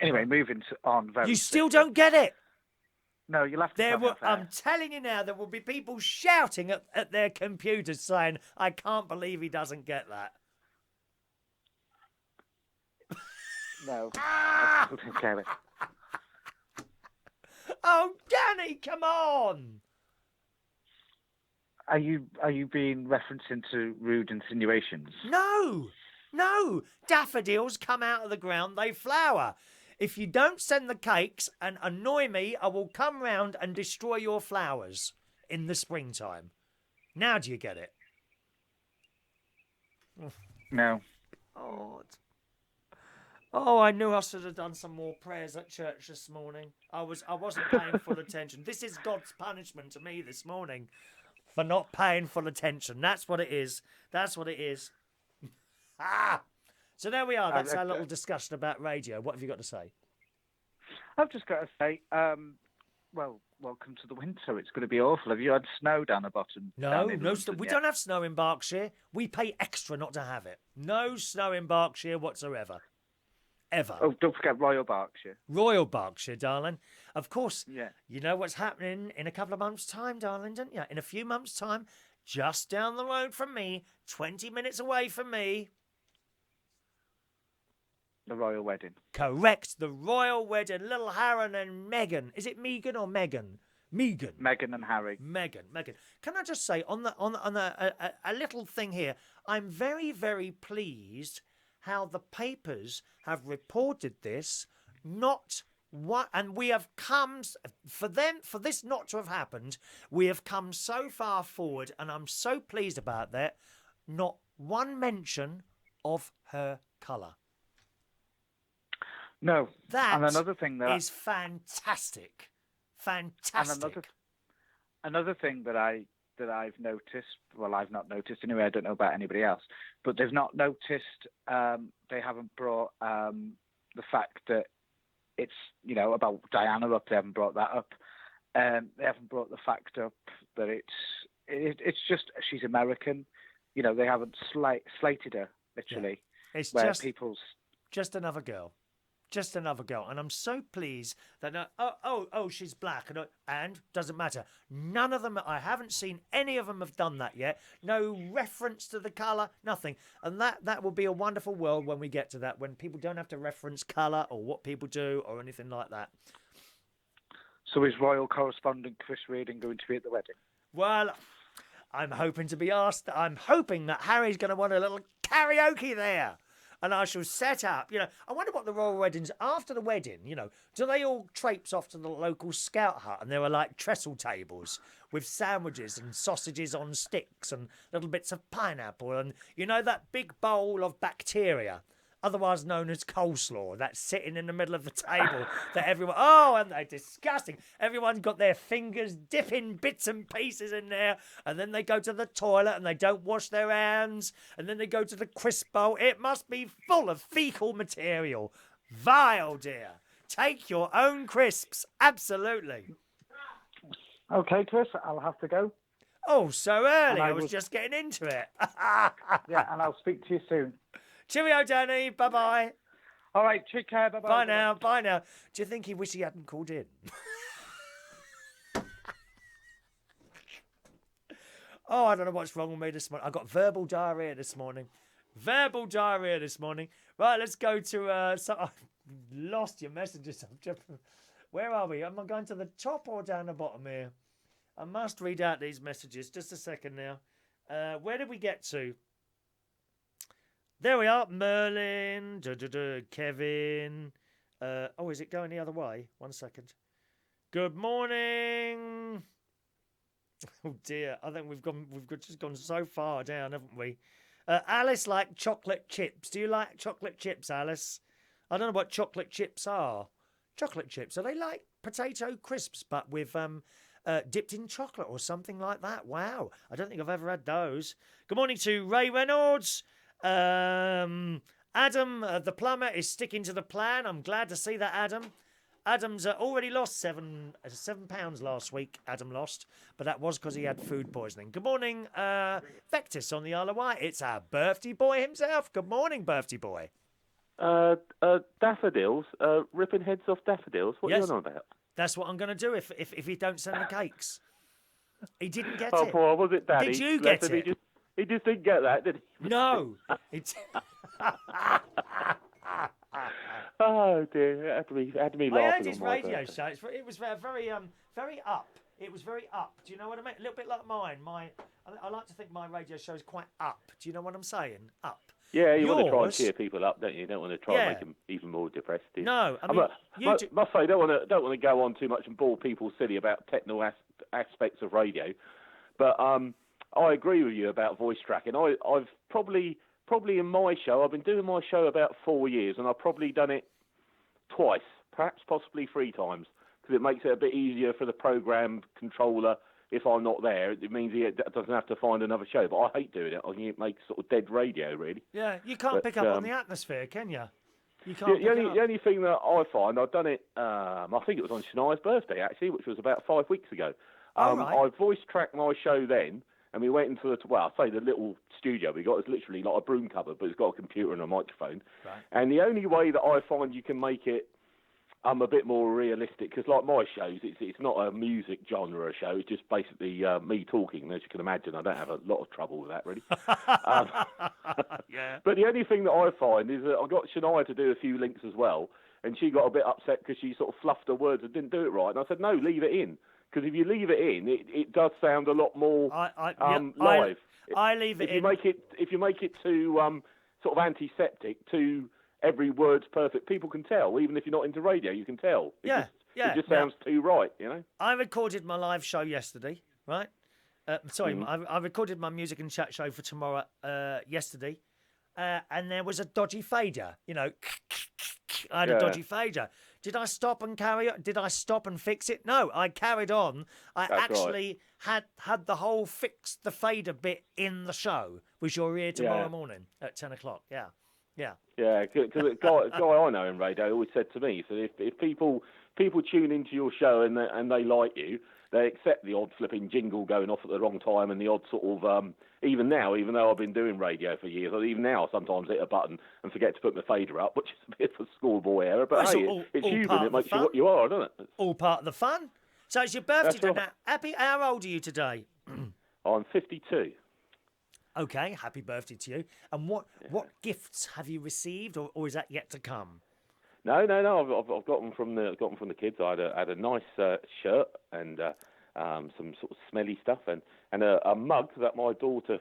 Anyway, moving on. You still don't get it. No, you'll have to. I'm telling you now, there will be people shouting at their computers saying, "I can't believe he doesn't get that." No. Oh, Danny, come on! Are you being referenced into rude insinuations? No. Daffodils come out of the ground; they flower. If you don't send the cakes and annoy me, I will come round and destroy your flowers in the springtime. Now do you get it? No. Oh, I knew I should have done some more prayers at church this morning. I wasn't paying full attention. This is God's punishment to me this morning for not paying full attention. That's what it is. So there we are. That's our little discussion about radio. What have you got to say? I've just got to say, well, welcome to the winter. It's going to be awful. Have you had snow down the bottom? No, we don't have snow in Berkshire. We pay extra not to have it. No snow in Berkshire whatsoever. Ever. Oh, don't forget Royal Berkshire. Royal Berkshire, darling. Of course, yeah. You know what's happening in a couple of months' time, darling, don't you? In a few months' time, just down the road from me, 20 minutes away from me. The royal wedding. Correct, the royal wedding. Little Harry and Meghan. Is it Megan or Meghan? Meghan. Meghan and Harry. Meghan. Can I just say on a little thing here? I'm very, very pleased how the papers have reported this. And we have come for this not to have happened. We have come so far forward, and I'm so pleased about that. Not one mention of her colour. No. That and another thing that is fantastic. Fantastic. And another thing that I've noticed, well, I've not noticed anyway, I don't know about anybody else, but they've not noticed, they haven't brought the fact that it's, about Diana up, they haven't brought that up. They haven't brought the fact up that it's just, she's American. They haven't slated her, literally. Yeah. It's just another girl. Just another girl. And I'm so pleased that, she's black. And doesn't matter. None of them, I haven't seen any of them have done that yet. No reference to the colour, nothing. And that will be a wonderful world when we get to that, when people don't have to reference colour or what people do or anything like that. So is royal correspondent Chris Reardon going to be at the wedding? Well, I'm hoping to be asked. I'm hoping that Harry's going to want a little karaoke there. And I shall set up, I wonder what the royal weddings, after the wedding, do they all traipse off to the local scout hut and there are like trestle tables with sandwiches and sausages on sticks and little bits of pineapple and, that big bowl of bacteria, otherwise known as coleslaw, that's sitting in the middle of the table that everyone... Oh, and they're disgusting. Everyone's got their fingers dipping bits and pieces in there, and then they go to the toilet and they don't wash their hands, and then they go to the crisp bowl. It must be full of fecal material. Vile, dear. Take your own crisps. Absolutely. Okay, Chris, I'll have to go. Oh, so early. I was just getting into it. Yeah, and I'll speak to you soon. Cheerio, Danny. Bye-bye. All right, take care. Bye-bye. Bye now. Bye now. Do you think he wished he hadn't called in? Oh, I don't know what's wrong with me this morning. I got verbal diarrhea this morning. Right, let's go to... I've lost your messages. Where are we? Am I going to the top or down the bottom here? I must read out these messages. Just a second now. Where did we get to? There we are. Merlin, Kevin. Is it going the other way? 1 second. Good morning. Oh dear, I think we've just gone so far down, haven't we? Alice liked chocolate chips. Do you like chocolate chips, Alice? I don't know what chocolate chips are. Chocolate chips, are they like potato crisps but with dipped in chocolate or something like that? Wow, I don't think I've ever had those. Good morning to Ray Reynolds. Adam, the plumber, is sticking to the plan. I'm glad to see that, Adam. Adam's already lost seven pounds last week. Adam lost, but that was because he had food poisoning. Good morning, Vectis on the Isle of Wight. It's our birthday boy himself. Good morning, birthday boy. Daffodils, ripping heads off daffodils. What are you on about? That's what I'm going to do if he don't send the cakes. He didn't get it. Oh, boy, was it Daddy? Did you get it? He just didn't get that, did he? No. Oh dear, it had me laughing. I heard his radio show. It was very up. It was very up. Do you know what I mean? A little bit like mine. I like to think my radio show is quite up. Do you know what I'm saying? Up. Yeah, you want to try and cheer people up, don't you? You don't want to try and make them even more depressed. Do you? No, I mean, must say, don't want to go on too much and bore people silly about technical aspects of radio, but I agree with you about voice tracking. I've probably in my show, I've been doing my show about 4 years, and I've probably done it twice, perhaps possibly 3 times, because it makes it a bit easier for the program controller. If I'm not there, it means he doesn't have to find another show. But I hate doing it. I think it makes sort of dead radio, really. Yeah, you can't pick up on the atmosphere, can you? You can't. The only thing that I find, I've done it. I think it was on Shania's birthday actually, which was about 5 weeks ago. Right. I voice tracked my show then, and we went into the little studio we got is literally like a broom cupboard, but it's got a computer and a microphone. Right. And the only way that I find you can make it a bit more realistic, because like my shows, it's not a music genre show. It's just basically me talking. And as you can imagine, I don't have a lot of trouble with that, really. Yeah. But the only thing that I find is that I got Shania to do a few links as well, and she got a bit upset because she sort of fluffed her words and didn't do it right. And I said, no, leave it in. Because if you leave it in, it does sound a lot more live. I leave it in. If you make it too sort of antiseptic, to every word's perfect, people can tell. Even if you're not into radio, you can tell. It just sounds too right, you know. I recorded my live show yesterday, right? I recorded my music and chat show for tomorrow yesterday, and there was a dodgy fader. You know, I had a dodgy fader. Did I stop and carry on? Did I stop and fix it? No, I carried on. That's actually had the whole fix the fader bit in the show, which you'll hear tomorrow morning at 10 o'clock. Yeah. Yeah, because a guy I know in radio always said to me, so if people tune into your show and they like you, they accept the odd flipping jingle going off at the wrong time and the odd sort of, even now, even though I've been doing radio for years, even now I sometimes hit a button and forget to put my fader up, which is a bit of a schoolboy error, but it's human, it makes you what you are, doesn't it? It's all part of the fun. So it's your birthday today. Now, how old are you today? I'm 52. Okay, happy birthday to you. And what gifts have you received, or is that yet to come? No. I've got them from the kids. I had a nice shirt and some sort of smelly stuff, and a mug that my daughter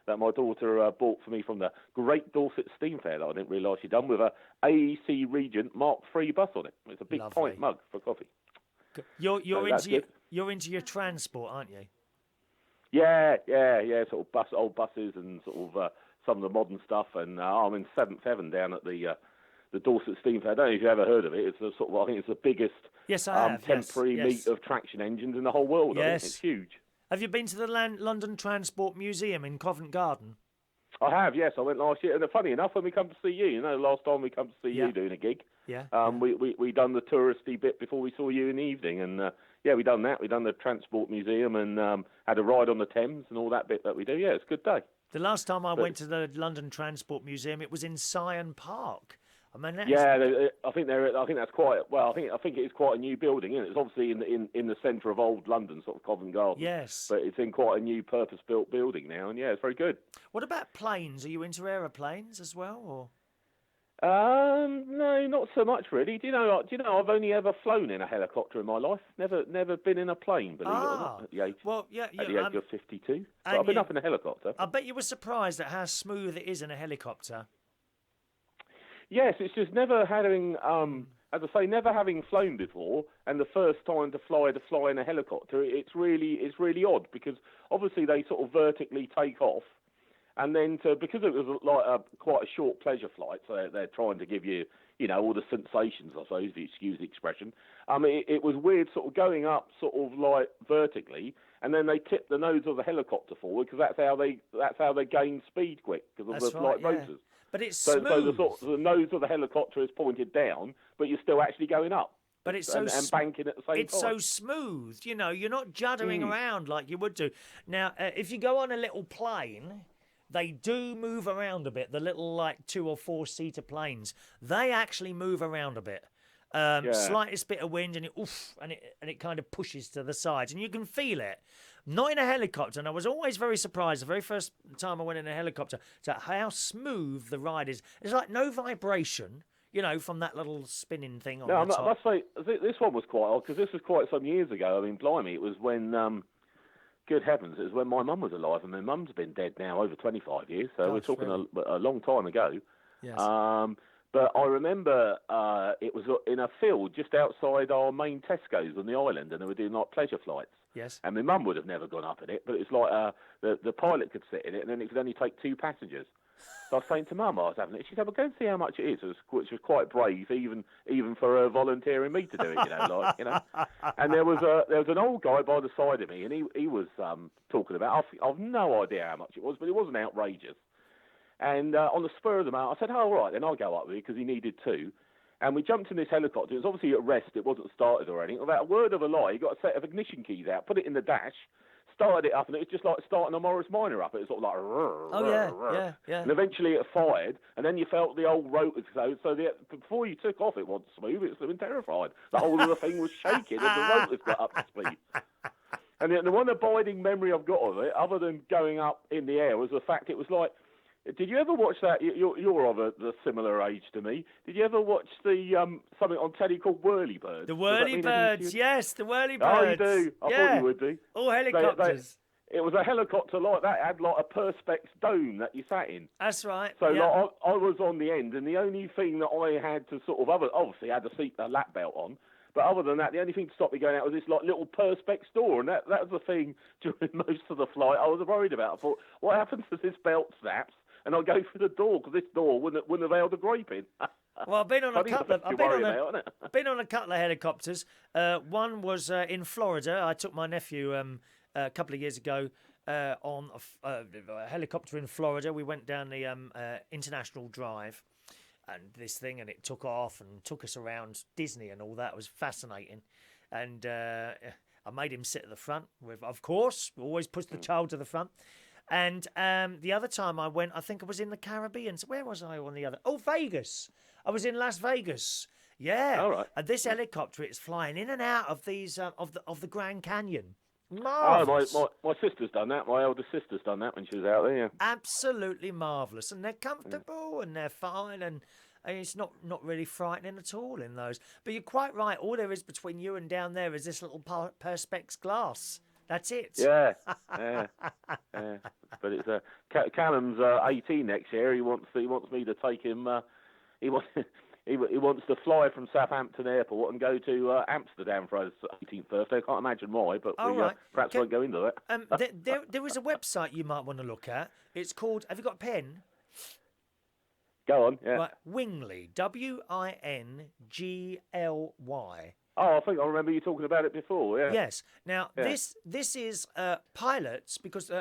bought for me from the Great Dorset Steam Fair that I didn't realise she'd done, with a AEC Regent Mark III bus on it. It's a big pint mug for coffee. You're into your transport, aren't you? Yeah. Sort of old buses and sort of some of the modern stuff. And I'm in Seventh Heaven down at the Dorset Steam Fair. I don't know if you've ever heard of it. It's I think it's the biggest temporary meet of traction engines in the whole world. Yes. I think it's huge. Have you been to the London Transport Museum in Covent Garden? I have, yes. I went last year. And funny enough, when we come to see you, last time we come to see you doing a gig, we done the touristy bit before we saw you in the evening. And we done that. We done the Transport Museum and had a ride on the Thames and all that bit that we do. Yeah, it's a good day. The last time I went to the London Transport Museum, it was in Syon Park. I mean, I think that's quite well. I think it is quite a new building, isn't it? It's obviously in the centre of old London, sort of Covent Garden. Yes, but it's in quite a new purpose-built building now, and it's very good. What about planes? Are you into aeroplanes as well, or? No, not so much really. Do you know? I've only ever flown in a helicopter in my life. Never been in a plane, believe it or not. At the age, at the age of 52, but I've been up in a helicopter. I bet you were surprised at how smooth it is in a helicopter. Yes, it's just never having, as I say, never having flown before, and the first time to fly in a helicopter, it's really odd, because obviously they sort of vertically take off, and then because it was like quite a short pleasure flight, so they're trying to give you, all the sensations, I suppose, if you excuse the expression. It was weird sort of going up sort of like vertically, and then they tip the nose of the helicopter forward, because that's how they gain speed quick, because of the rotors. But it's smooth. So the nose of the helicopter is pointed down, but you're still actually going up. But it's and banking at the same time. It's so smooth, you're not juddering around like you would do. Now, if you go on a little plane, they do move around a bit. The little 2 or 4 seater planes, they actually move around a bit. Slightest bit of wind and it kind of pushes to the sides, and you can feel it. Not in a helicopter, and I was always very surprised the very first time I went in a helicopter to how smooth the ride is. It's like no vibration, from that little spinning thing on the top. I must say, this one was quite odd, because this was quite some years ago. I mean, blimey, it was when, good heavens, it was when my mum was alive, and my mum's been dead now over 25 years, so we're talking a long time ago. Yes. But I remember it was in a field just outside our main Tesco's on the island, and they were doing pleasure flights. Yes. And my mum would have never gone up in it, but it's like the pilot could sit in it, and then it could only take 2 passengers. So I was saying to Mum, I was having it. She said, "Well, go and see how much it is," which was quite brave, even for her volunteering me to do it. And there was an old guy by the side of me, and he was talking about. I've no idea how much it was, but it wasn't outrageous. And on the spur of the moment, I said, "Oh, right, then I'll go up with you," because he needed 2. And we jumped in this helicopter. It was obviously at rest. It wasn't started or anything. Without a word of a lie, he got a set of ignition keys out, put it in the dash, started it up, and it was just like starting a Morris Minor up. It was sort of like... Yeah. And eventually it fired, and then you felt the old rotors go. So before you took off, it wasn't smooth. It was been terrified. The whole of the thing was shaking, and the rotors got up to speed. And the one abiding memory I've got of it, other than going up in the air, was the fact it was like... Did you ever watch that? You're of a similar age to me. Did you ever watch the something on telly called Whirlybirds? The Whirlybirds, yes, the Whirlybirds. Oh, you do? I thought you would do. All helicopters. It was a helicopter like that. It had like a perspex dome that you sat in. That's right. So like, I was on the end, and the only thing that I had to sort of obviously had a lap belt on, But other than that, the only thing to stop me going out was this like little perspex door, and that was the thing during most of the flight I was worried about. I thought, what happens if this belt snaps and I go through the door, because this door wouldn't have held a grape in. Well, I've been on a couple of helicopters. One was in Florida. I took my nephew a couple of years ago on a helicopter in Florida. We went down the International Drive and it took off and took us around Disney and all that. It was fascinating. And I made him sit at the front. Of course, always push the child to the front. And the other time I went, I think I was in the Caribbean. So where was I on the other? Oh, Vegas. I was in Las Vegas. Yeah. All right. And this helicopter, it's flying in and out of these of the Grand Canyon. Marvellous. Oh, my sister's done that. My eldest sister's done that when she was out there. Yeah. Absolutely marvellous. And they're comfortable and they're fine and it's not really frightening at all in those. But you're quite right. All there is between you and down there is this little perspex glass. That's it. Yeah. But it's Callum's 18 next year. He wants me to take him. He wants to fly from Southampton Airport and go to Amsterdam for his 18th birthday. I can't imagine why, but perhaps won't go into it. There is a website you might want to look at. It's called. Have you got a pen? Go on. Yeah. Right, Wingly. Wingly. Oh, I think I remember you talking about it before. Yeah. Yes. Now this is pilots, because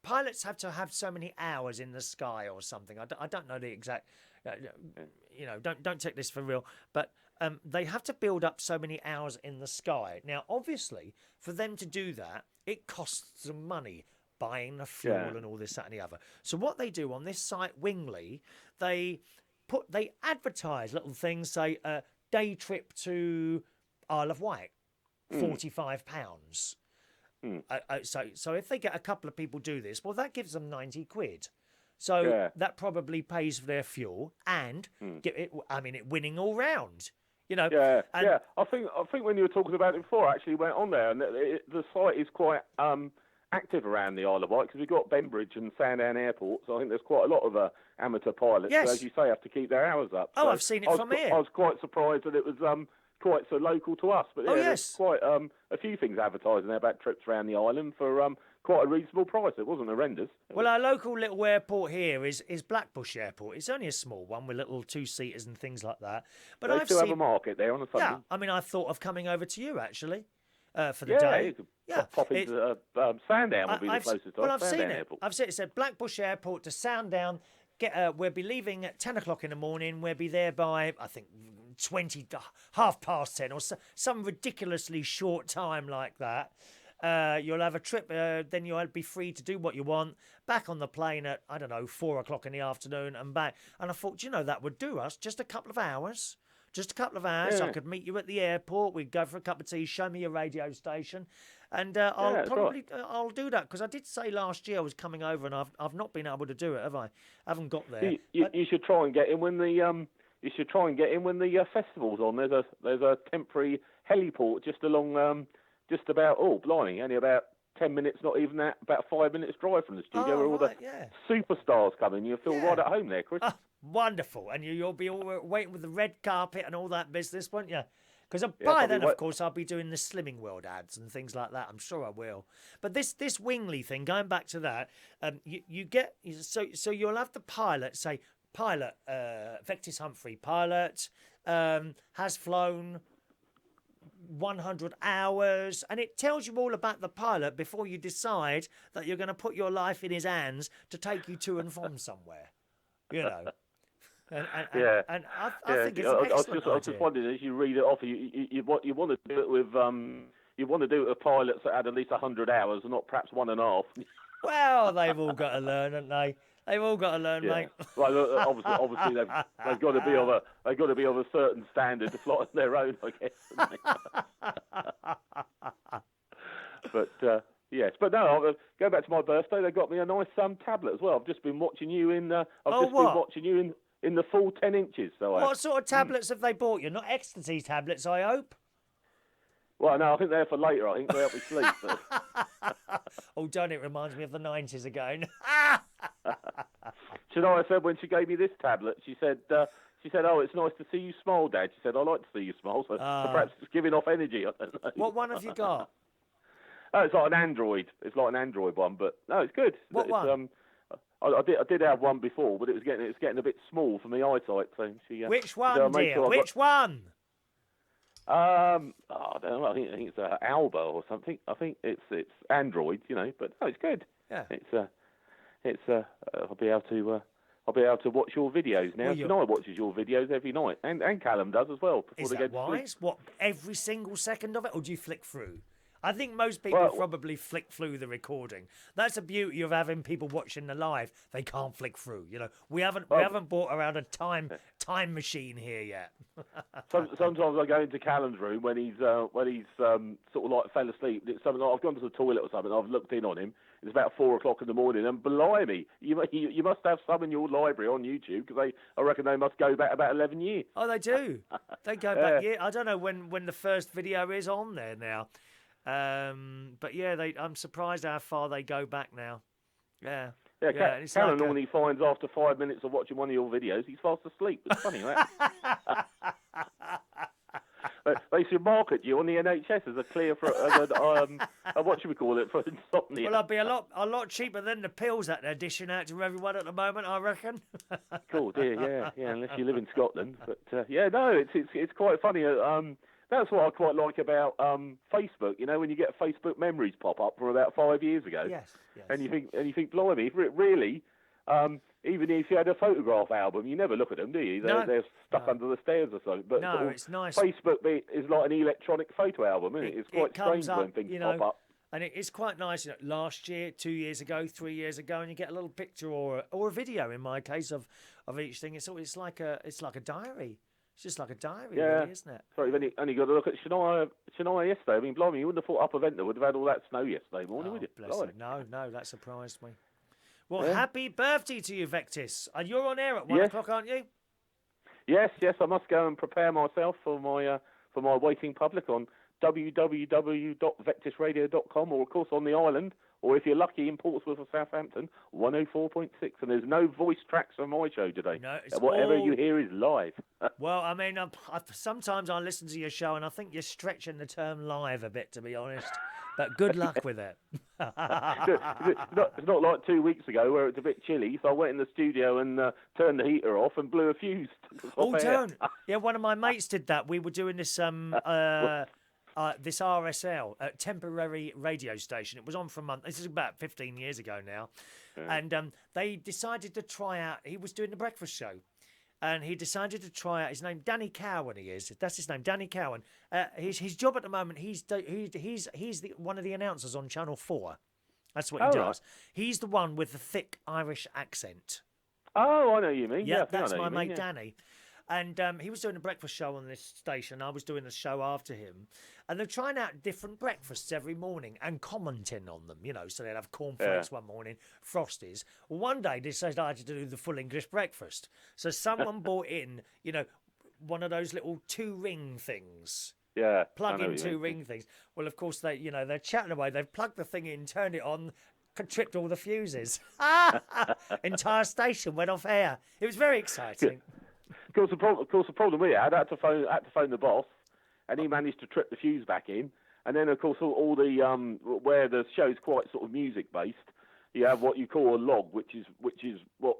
pilots have to have so many hours in the sky or something. I don't know the exact. Don't take this for real, but they have to build up so many hours in the sky. Now, obviously, for them to do that, it costs them money, buying the fuel and all this, that, and the other. So what they do on this site, Wingly, they advertise little things, say, day trip to Isle of Wight, £45. So if they get a couple of people do this, well, that gives them 90 quid. So that probably pays for their fuel and it winning all round. I think when you were talking about it before, I actually went on there, and the site is quite active around the Isle of Wight, because we've got Bembridge and Sandown Airport, so I think there's quite a lot of amateur pilots who, as you say, have to keep their hours up. Oh, so I've seen it from here. I was quite surprised that it was quite so local to us, but there's quite a few things advertising there about trips around the island for quite a reasonable price. It wasn't horrendous. Well, our local little airport here is Blackbush Airport. It's only a small one with little two-seaters and things like that. But I've still have a market there on a Sunday. Yeah, I mean, I thought of coming over to you, actually. For the day. Pop into Sandown would be the closest. Well, I've seen it. I've seen it. It said Blackbush Airport to Sandown. We'll be leaving at 10 o'clock in the morning. We'll be there by, I think, 10:30, or some ridiculously short time like that. You'll have a trip, then you'll be free to do what you want. Back on the plane at, 4 o'clock in the afternoon and back. And I thought, that would do us just a couple of hours. Just a couple of hours. I could meet you at the airport. We'd go for a cup of tea, show me your radio station. And I'll do that, because I did say last year I was coming over, and I've not been able to do it, have I? I haven't got there. You should try and get in when the festival's on. There's a temporary heliport just along just about only about 10 minutes, not even that, about 5 minutes drive from the studio, where all the superstars come in. You'll feel right at home there, Chris. Wonderful. And you'll be all waiting with the red carpet and all that business, won't you? Because by then, of course, I'll be doing the Slimming World ads and things like that. I'm sure I will. But this Wingly thing, going back to that, you get... So you'll have the pilot say, pilot, Vectis Humpty, pilot, has flown 100 hours, and it tells you all about the pilot before you decide that you're going to put your life in his hands to take you to and from somewhere. And I think it's an excellent idea. I was just wondering, as you read it off, you want to do it with pilots that had at least 100 hours, and not perhaps 1.5. Well, they've all got to learn, haven't they? They've all got to learn, mate. Well, obviously they've got to be of a certain standard to fly on their own, I guess. But yes, but no. Going back to my birthday, they got me a nice tablet as well. I've just been watching you in. In the full 10 inches. What sort of tablets have they bought you? Not ecstasy tablets, I hope. Well, no, I think they're for later. I think they help me sleep. Oh, don't it reminds me of the 90s again. Shania said when she gave me this tablet, she said She said, "Oh, it's nice to see you smile, Dad." She said, "I like to see you smile, so perhaps it's giving off energy." I don't know. What one have you got? Oh, it's like an Android. It's like an Android one, but no, it's good. What one? I did have one before, but it's getting a bit small for my eyesight. So which one, dear? Which one? I don't know. I think it's Alba or something. I think it's Android, but no, it's good. Yeah. I'll be able to watch your videos now. Tonight watches your videos every night, and Callum does as well. Is that wise? What, every single second of it, or do you flick through? I think most people probably flick through the recording. That's the beauty of having people watching the live. They can't flick through. We haven't brought around a time machine here yet. Sometimes I go into Callum's room when he's sort of like fell asleep. It's something like I've gone to the toilet or something. I've looked in on him. It's about 4 o'clock in the morning, and blimey, you must have some in your library on YouTube, because I reckon they must go back about 11 years. Oh, they do. They go back. Yeah, I don't know when the first video is on there now. But yeah, I'm surprised how far they go back now. Yeah. Yeah, Karen normally finds after 5 minutes of watching one of your videos, he's fast asleep. It's funny, right? They should market you on the NHS as a clear for what should we call it, for insomnia. Well, I'd be a lot cheaper than the pills that they're dishing out to everyone at the moment, I reckon. Cool, dear, yeah, unless you live in Scotland. But it's quite funny. That's what I quite like about Facebook. When you get Facebook memories pop up from about 5 years ago. Yes. And you think, blimey, really. Even if you had a photograph album, you never look at them, do you? They're stuck under the stairs or something. But it's nice. Facebook is like an electronic photo album, isn't it? It's quite strange when things pop up. And it's quite nice. Last year, 2 years ago, 3 years ago, and you get a little picture or a video, in my case, of each thing. It's like a diary. It's just like a diary, really, isn't it? Sorry, you've only got to look at Shania yesterday. I mean, blimey, you wouldn't have thought Upper Ventnor would have had all that snow yesterday morning, would you? Bless him. No, that surprised me. Well, happy birthday to you, Vectis. And you're on air at 1 o'clock, aren't you? Yes, I must go and prepare myself for my waiting public on www.vectisradio.com, or, of course, on the island, or if you're lucky, in Portsmouth or Southampton, 104.6. And there's no voice tracks on my show today. No, it's whatever you hear is live. Well, I mean, sometimes I listen to your show and I think you're stretching the term live a bit, to be honest. But good luck with it. It's not like 2 weeks ago where it's a bit chilly, so I went in the studio and turned the heater off and blew a fuse. Don't. Yeah, one of my mates did that. We were doing this this RSL, temporary radio station. It was on for a month. This is about 15 years ago now. Yeah. And they decided to try out, he was doing the breakfast show. And he decided to try out his name, Danny Cowan. He is. That's his name, Danny Cowan. His job at the moment, he's one of the announcers on Channel 4. That's what he does. Right. He's the one with the thick Irish accent. Oh, I know you mean. Yeah, that's my mate Danny. And he was doing a breakfast show on this station. I was doing the show after him. And they're trying out different breakfasts every morning and commenting on them, So they'd have cornflakes one morning, Frosties. Well, one day they decided to do the full English breakfast. So someone brought in, one of those little 2-ring things. Yeah. Plug-in 2-ring things. Well, of course, they're chatting away. They've plugged the thing in, turned it on, tripped all the fuses. Entire station went off air. It was very exciting. Of course, the problem we had, I had to phone the boss, and he managed to trip the fuse back in. And then, of course, all the where the show's quite sort of music based, you have what you call a log, which is what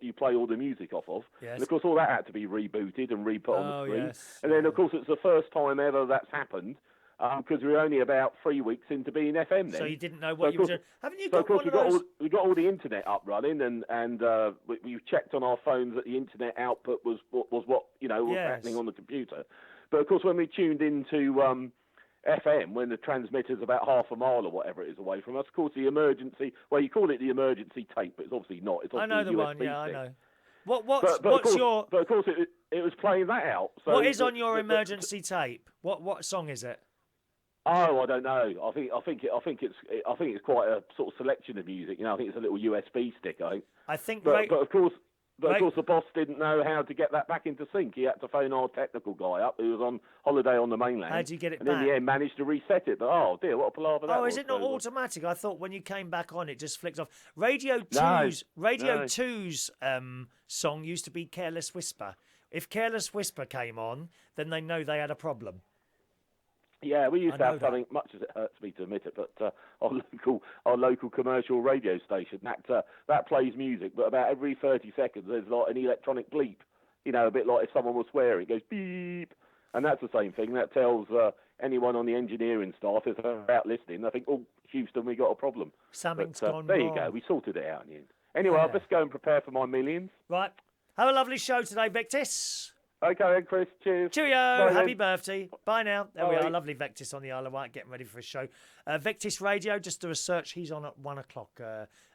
you play all the music off of. Yes. And of course, all that had to be rebooted and re-put on the screen. Yes. And then, of course, it's the first time ever that's happened. Because we're only about 3 weeks into being FM then. So you didn't know what you were doing. Haven't you got one of those? We got all the internet up running, and we checked on our phones that the internet output was what was happening on the computer. But of course, when we tuned into FM, when the transmitter's about half a mile or whatever it is away from us, of course, the emergency, well, you call it the emergency tape, but it's obviously not. It's obviously I know the USB one, yeah, stick. I know. But of course, it was playing that out. So what is on your emergency tape? What song is it? Oh, I don't know. I think it's quite a sort of selection of music. I think it's a little USB stick. But of course, the boss didn't know how to get that back into sync. He had to phone our technical guy up, who was on holiday on the mainland. How did you get it back? And in the end, managed to reset it. But oh dear, what a palaver that was. Oh, is it not automatic? I thought when you came back on, it just flicked off. Radio 2's song used to be "Careless Whisper," If Careless Whisper came on, then they know they had a problem. Yeah, we used to have something, much as it hurts me to admit it, but our local commercial radio station, that plays music, but about every 30 seconds there's like an electronic bleep. You know, a bit like if someone was swearing, it goes beep. And that's the same thing. That tells anyone on the engineering staff, if they're out listening, I think, oh, Houston, we got a problem. Something's gone there wrong. You go. We sorted it out in the end. Anyway, I'll just go and prepare for my millions. Right. Have a lovely show today, Vectis. Okay, then, Chris. Cheers. Cheerio. Bye, Happy then. birthday. Bye now. There Bye. we are. Lovely Vectis on the Isle of Wight, getting ready for a show. Vectis Radio, just do a search. He's on at 1 o'clock.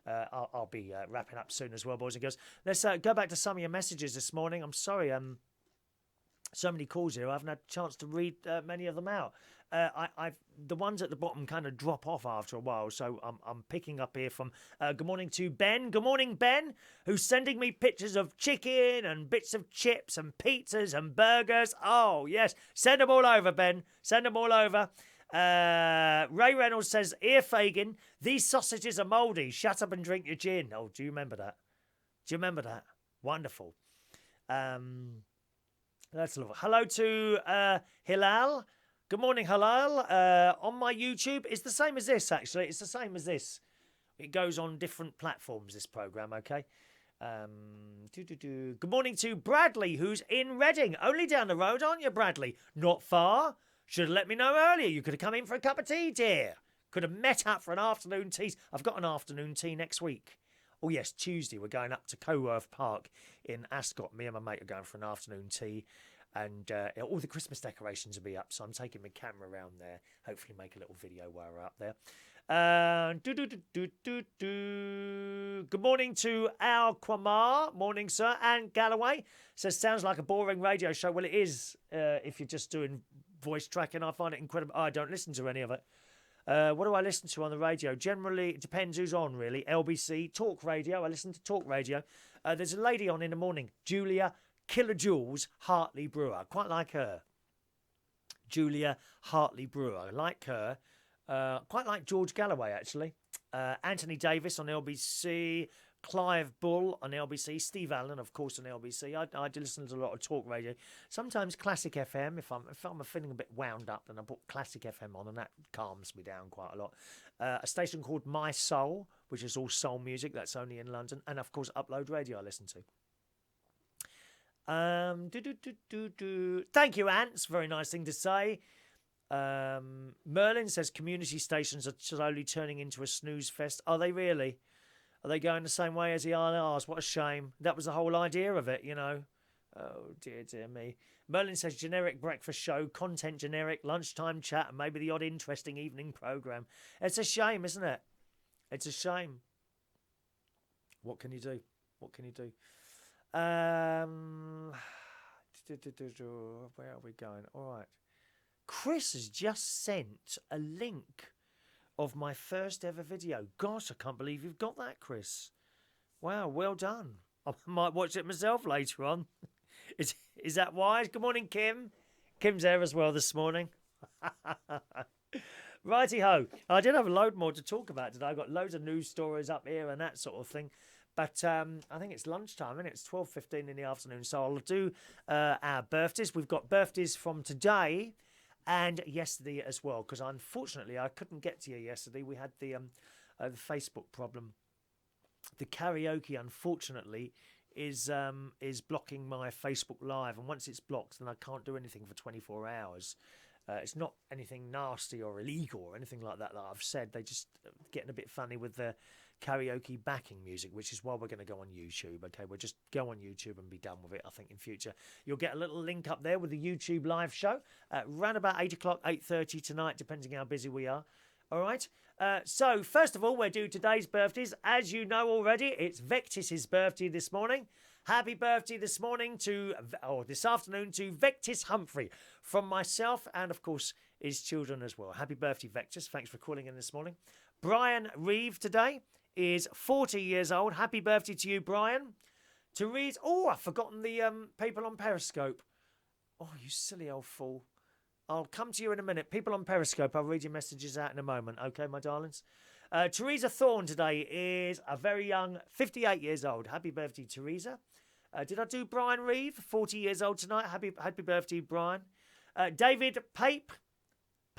I'll be wrapping up soon as well, boys and girls. Let's go back to some of your messages this morning. I'm sorry. So many calls here. I haven't had a chance to read many of them out. The ones at the bottom kind of drop off after a while, so I'm picking up here from good morning to Ben. Good morning, Ben, who's sending me pictures of chicken and bits of chips and pizzas and burgers. Oh, yes. Send them all over, Ben. Send them all over. Ray Reynolds says, Ear Fagin, these sausages are mouldy. Shut up and drink your gin. Oh, do you remember that? Do you remember that? Wonderful. Let's look. Hello to Hilal. Good morning, Halal. On my YouTube, it's the same as this, actually. It's the same as this. It goes on different platforms, this programme, okay? Good morning to Bradley, who's in Reading. Only down the road, aren't you, Bradley? Not far. Should have let me know earlier. You could have come in for a cup of tea, dear. Could have met up for an afternoon tea. I've got an afternoon tea next week. Oh, yes, Tuesday. We're going up to Coworth Park in Ascot. Me and my mate are going for an afternoon tea. And all the Christmas decorations will be up, so I'm taking my camera around there. Hopefully make a little video while we're up there. Good morning to Al Quamar. Morning, sir. And Galloway says, sounds like a boring radio show. Well, it is if you're just doing voice tracking. I find it incredible. I don't listen to any of it. What do I listen to on the radio? Generally, it depends who's on, really. LBC, Talk Radio. I listen to Talk Radio. There's a lady on in the morning, Julia Kilojoules Hartley Brewer. Quite like her. Julia Hartley Brewer. I like her. Quite like George Galloway, actually. Anthony Davis on LBC. Clive Bull on LBC. Steve Allen, of course, on LBC. I do listen to a lot of Talk Radio. Sometimes Classic FM. If I'm feeling a bit wound up, then I put Classic FM on, and that calms me down quite a lot. A station called My Soul, which is all soul music. That's only in London. And, of course, Upload Radio I listen to. Thank you, Ants. Very nice thing to say. Merlin says community stations are slowly turning into a snooze fest. Are they really? Are they going the same way as the RRs? What a shame. That was the whole idea of it, you know. Oh, dear me. Merlin says generic breakfast show, content generic, lunchtime chat, and maybe the odd interesting evening programme. It's a shame, isn't it? It's a shame. What can you do? What can you do? Where are we going? All right. Chris has just sent a link of my first ever video. Gosh, I can't believe you've got that, Chris. Wow, well done. I might watch it myself later on. Is that wise? Good morning, Kim. Kim's there as well this morning. Righty-ho. I did have a load more to talk about today. I've got loads of news stories up here and that sort of thing. But I think it's lunchtime, and it's 12:15 in the afternoon. So I'll do our birthdays. We've got birthdays from today and yesterday as well, because unfortunately I couldn't get to you yesterday. We had the Facebook problem. The karaoke, unfortunately, is blocking my Facebook Live, and once it's blocked, then I can't do anything for 24 hours. It's not anything nasty or illegal or anything like that I've said. They just getting a bit funny with the karaoke backing music, which is why we're going to go on YouTube. Okay, we'll just go on YouTube and be done with it. I think in future you'll get a little link up there with the YouTube live show around about 8 o'clock, 8:30 tonight, depending how busy we are. All right. So first of all, we're due today's birthdays. As you know already, it's Vectis' birthday this morning. Happy birthday this afternoon to Vectis Humpty from myself and, of course, his children as well. Happy birthday, Vectis. Thanks for calling in this morning. Brian Reeve today is 40 years old. Happy birthday to you, Brian. Teresa. Oh, I've forgotten the people on Periscope. Oh, you silly old fool. I'll come to you in a minute. People on Periscope, I'll read your messages out in a moment. Okay, my darlings? Teresa Thorne today is a very young 58 years old. Happy birthday, Teresa. Did I do Brian Reeve? 40 years old tonight. Happy birthday, Brian. David Pape,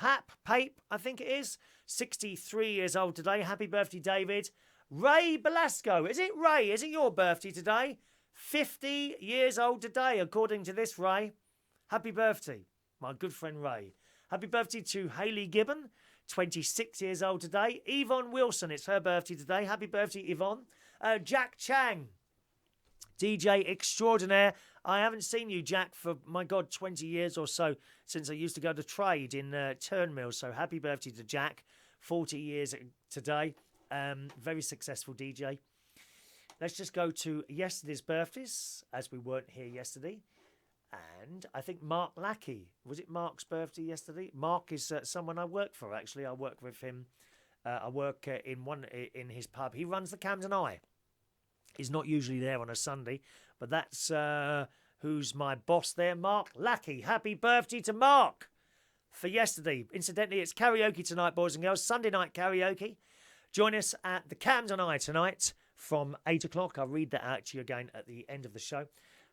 I think it is. 63 years old today. Happy birthday, David. Ray Belasco. Is it Ray? Is it your birthday today? 50 years old today, according to this, Ray. Happy birthday, my good friend Ray. Happy birthday to Hayley Gibbon. 26 years old today. Yvonne Wilson, it's her birthday today. Happy birthday, Yvonne. Jack Chang, DJ extraordinaire. I haven't seen you, Jack, for, my God, 20 years or so since I used to go to trade in Turnmill. So happy birthday to Jack. 40 years today. Very successful DJ. Let's just go to yesterday's birthdays, as we weren't here yesterday. And I think Mark Lackey. Was it Mark's birthday yesterday? Mark is someone I work for, actually. I work with him. I work in his pub. He runs the Camden Eye. He's not usually there on a Sunday, but that's who's my boss there, Mark Lackey. Happy birthday to Mark for yesterday. Incidentally, it's karaoke tonight, boys and girls. Sunday night karaoke. Join us at the Camden Eye tonight from 8 o'clock. I'll read that out to you again at the end of the show.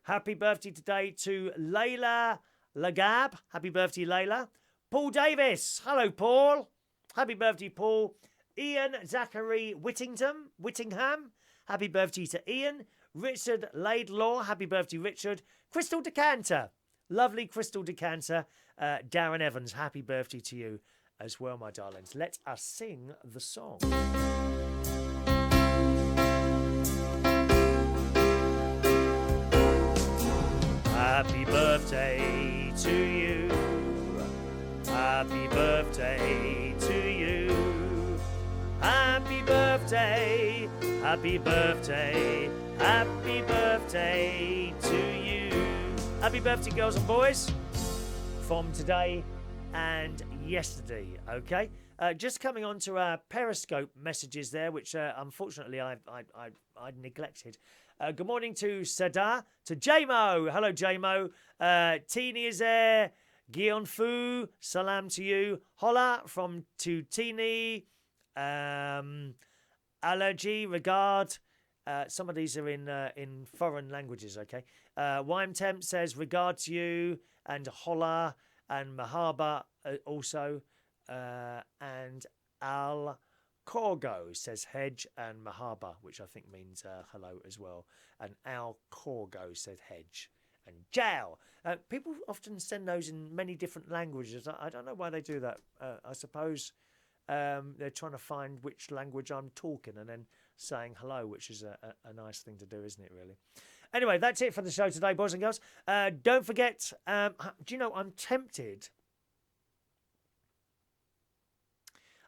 Happy birthday today to Layla Lagab. Happy birthday, Layla. Paul Davis. Hello, Paul. Happy birthday, Paul. Ian Zachary Whittingham. Happy birthday to Ian. Richard Laidlaw. Happy birthday, Richard. Crystal Decanter. Lovely Crystal Decanter. Darren Evans. Happy birthday to you as well, my darlings. Let us sing the song. Happy birthday to you. Happy birthday to you. Happy birthday. Happy birthday. Happy birthday to you. Happy birthday, girls and boys, from today and yesterday, okay? Just coming on to our Periscope messages there, which unfortunately I neglected. Good morning to Sadar, to JMO. Hello, JMO. Teeny is there. Guion Fu, salam to you. Hola to Teeny. Allergy, regard. Some of these are in foreign languages, okay? Wime Temp says regard to you, and hola, and mahaba also, and Al Corgo says hedge and mahaba, which I think means hello as well. And Al Corgo said hedge. And Jal. People often send those in many different languages. I don't know why they do that. I suppose they're trying to find which language I'm talking and then saying hello, which is a nice thing to do, isn't it, really? Anyway, that's it for the show today, boys and girls. Don't forget, do you know, I'm tempted.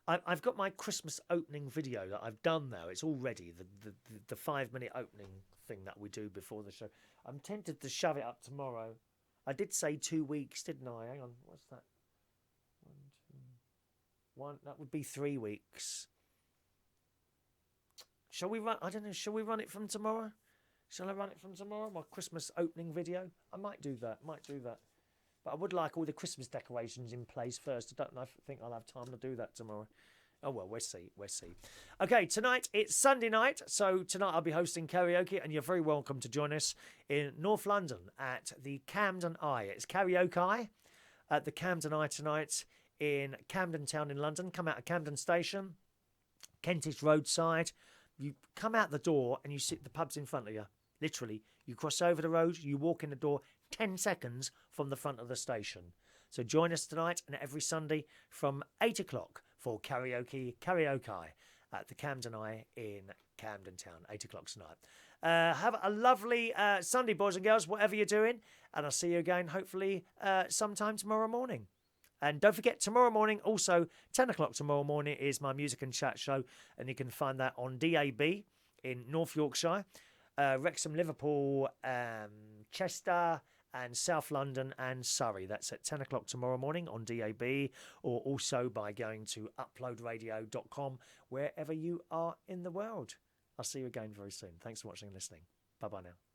I've got my Christmas opening video that I've done now. It's all ready, the 5-minute opening thing that we do before the show. I'm tempted to shove it up tomorrow. I did say 2 weeks, didn't I? Hang on, what's that? 1, 2, 1. That would be 3 weeks. Shall we run? I don't know. Shall we run it from tomorrow? Shall I run it from tomorrow? My Christmas opening video. I might do that. But I would like all the Christmas decorations in place first. I don't think I'll have time to do that tomorrow. Oh, well, we'll see. Okay, tonight it's Sunday night. So tonight I'll be hosting karaoke, and you're very welcome to join us in North London at the Camden Eye. It's Karaoke at the Camden Eye tonight in Camden Town in London. Come out of Camden Station, Kentish roadside. You come out the door and you sit, the pub's in front of you. Literally, you cross over the road, you walk in the door 10 seconds from the front of the station. So join us tonight and every Sunday from 8 o'clock for karaoke at the Camden Eye in Camden Town, 8 o'clock tonight. Have a lovely Sunday, boys and girls, whatever you're doing. And I'll see you again, hopefully, sometime tomorrow morning. And don't forget, tomorrow morning, also 10 o'clock tomorrow morning, is my music and chat show. And you can find that on DAB in North Yorkshire, Wrexham, Liverpool, Chester, and South London and Surrey. That's at 10 o'clock tomorrow morning on DAB, or also by going to uploadradio.com, wherever you are in the world. I'll see you again very soon. Thanks for watching and listening. Bye-bye now.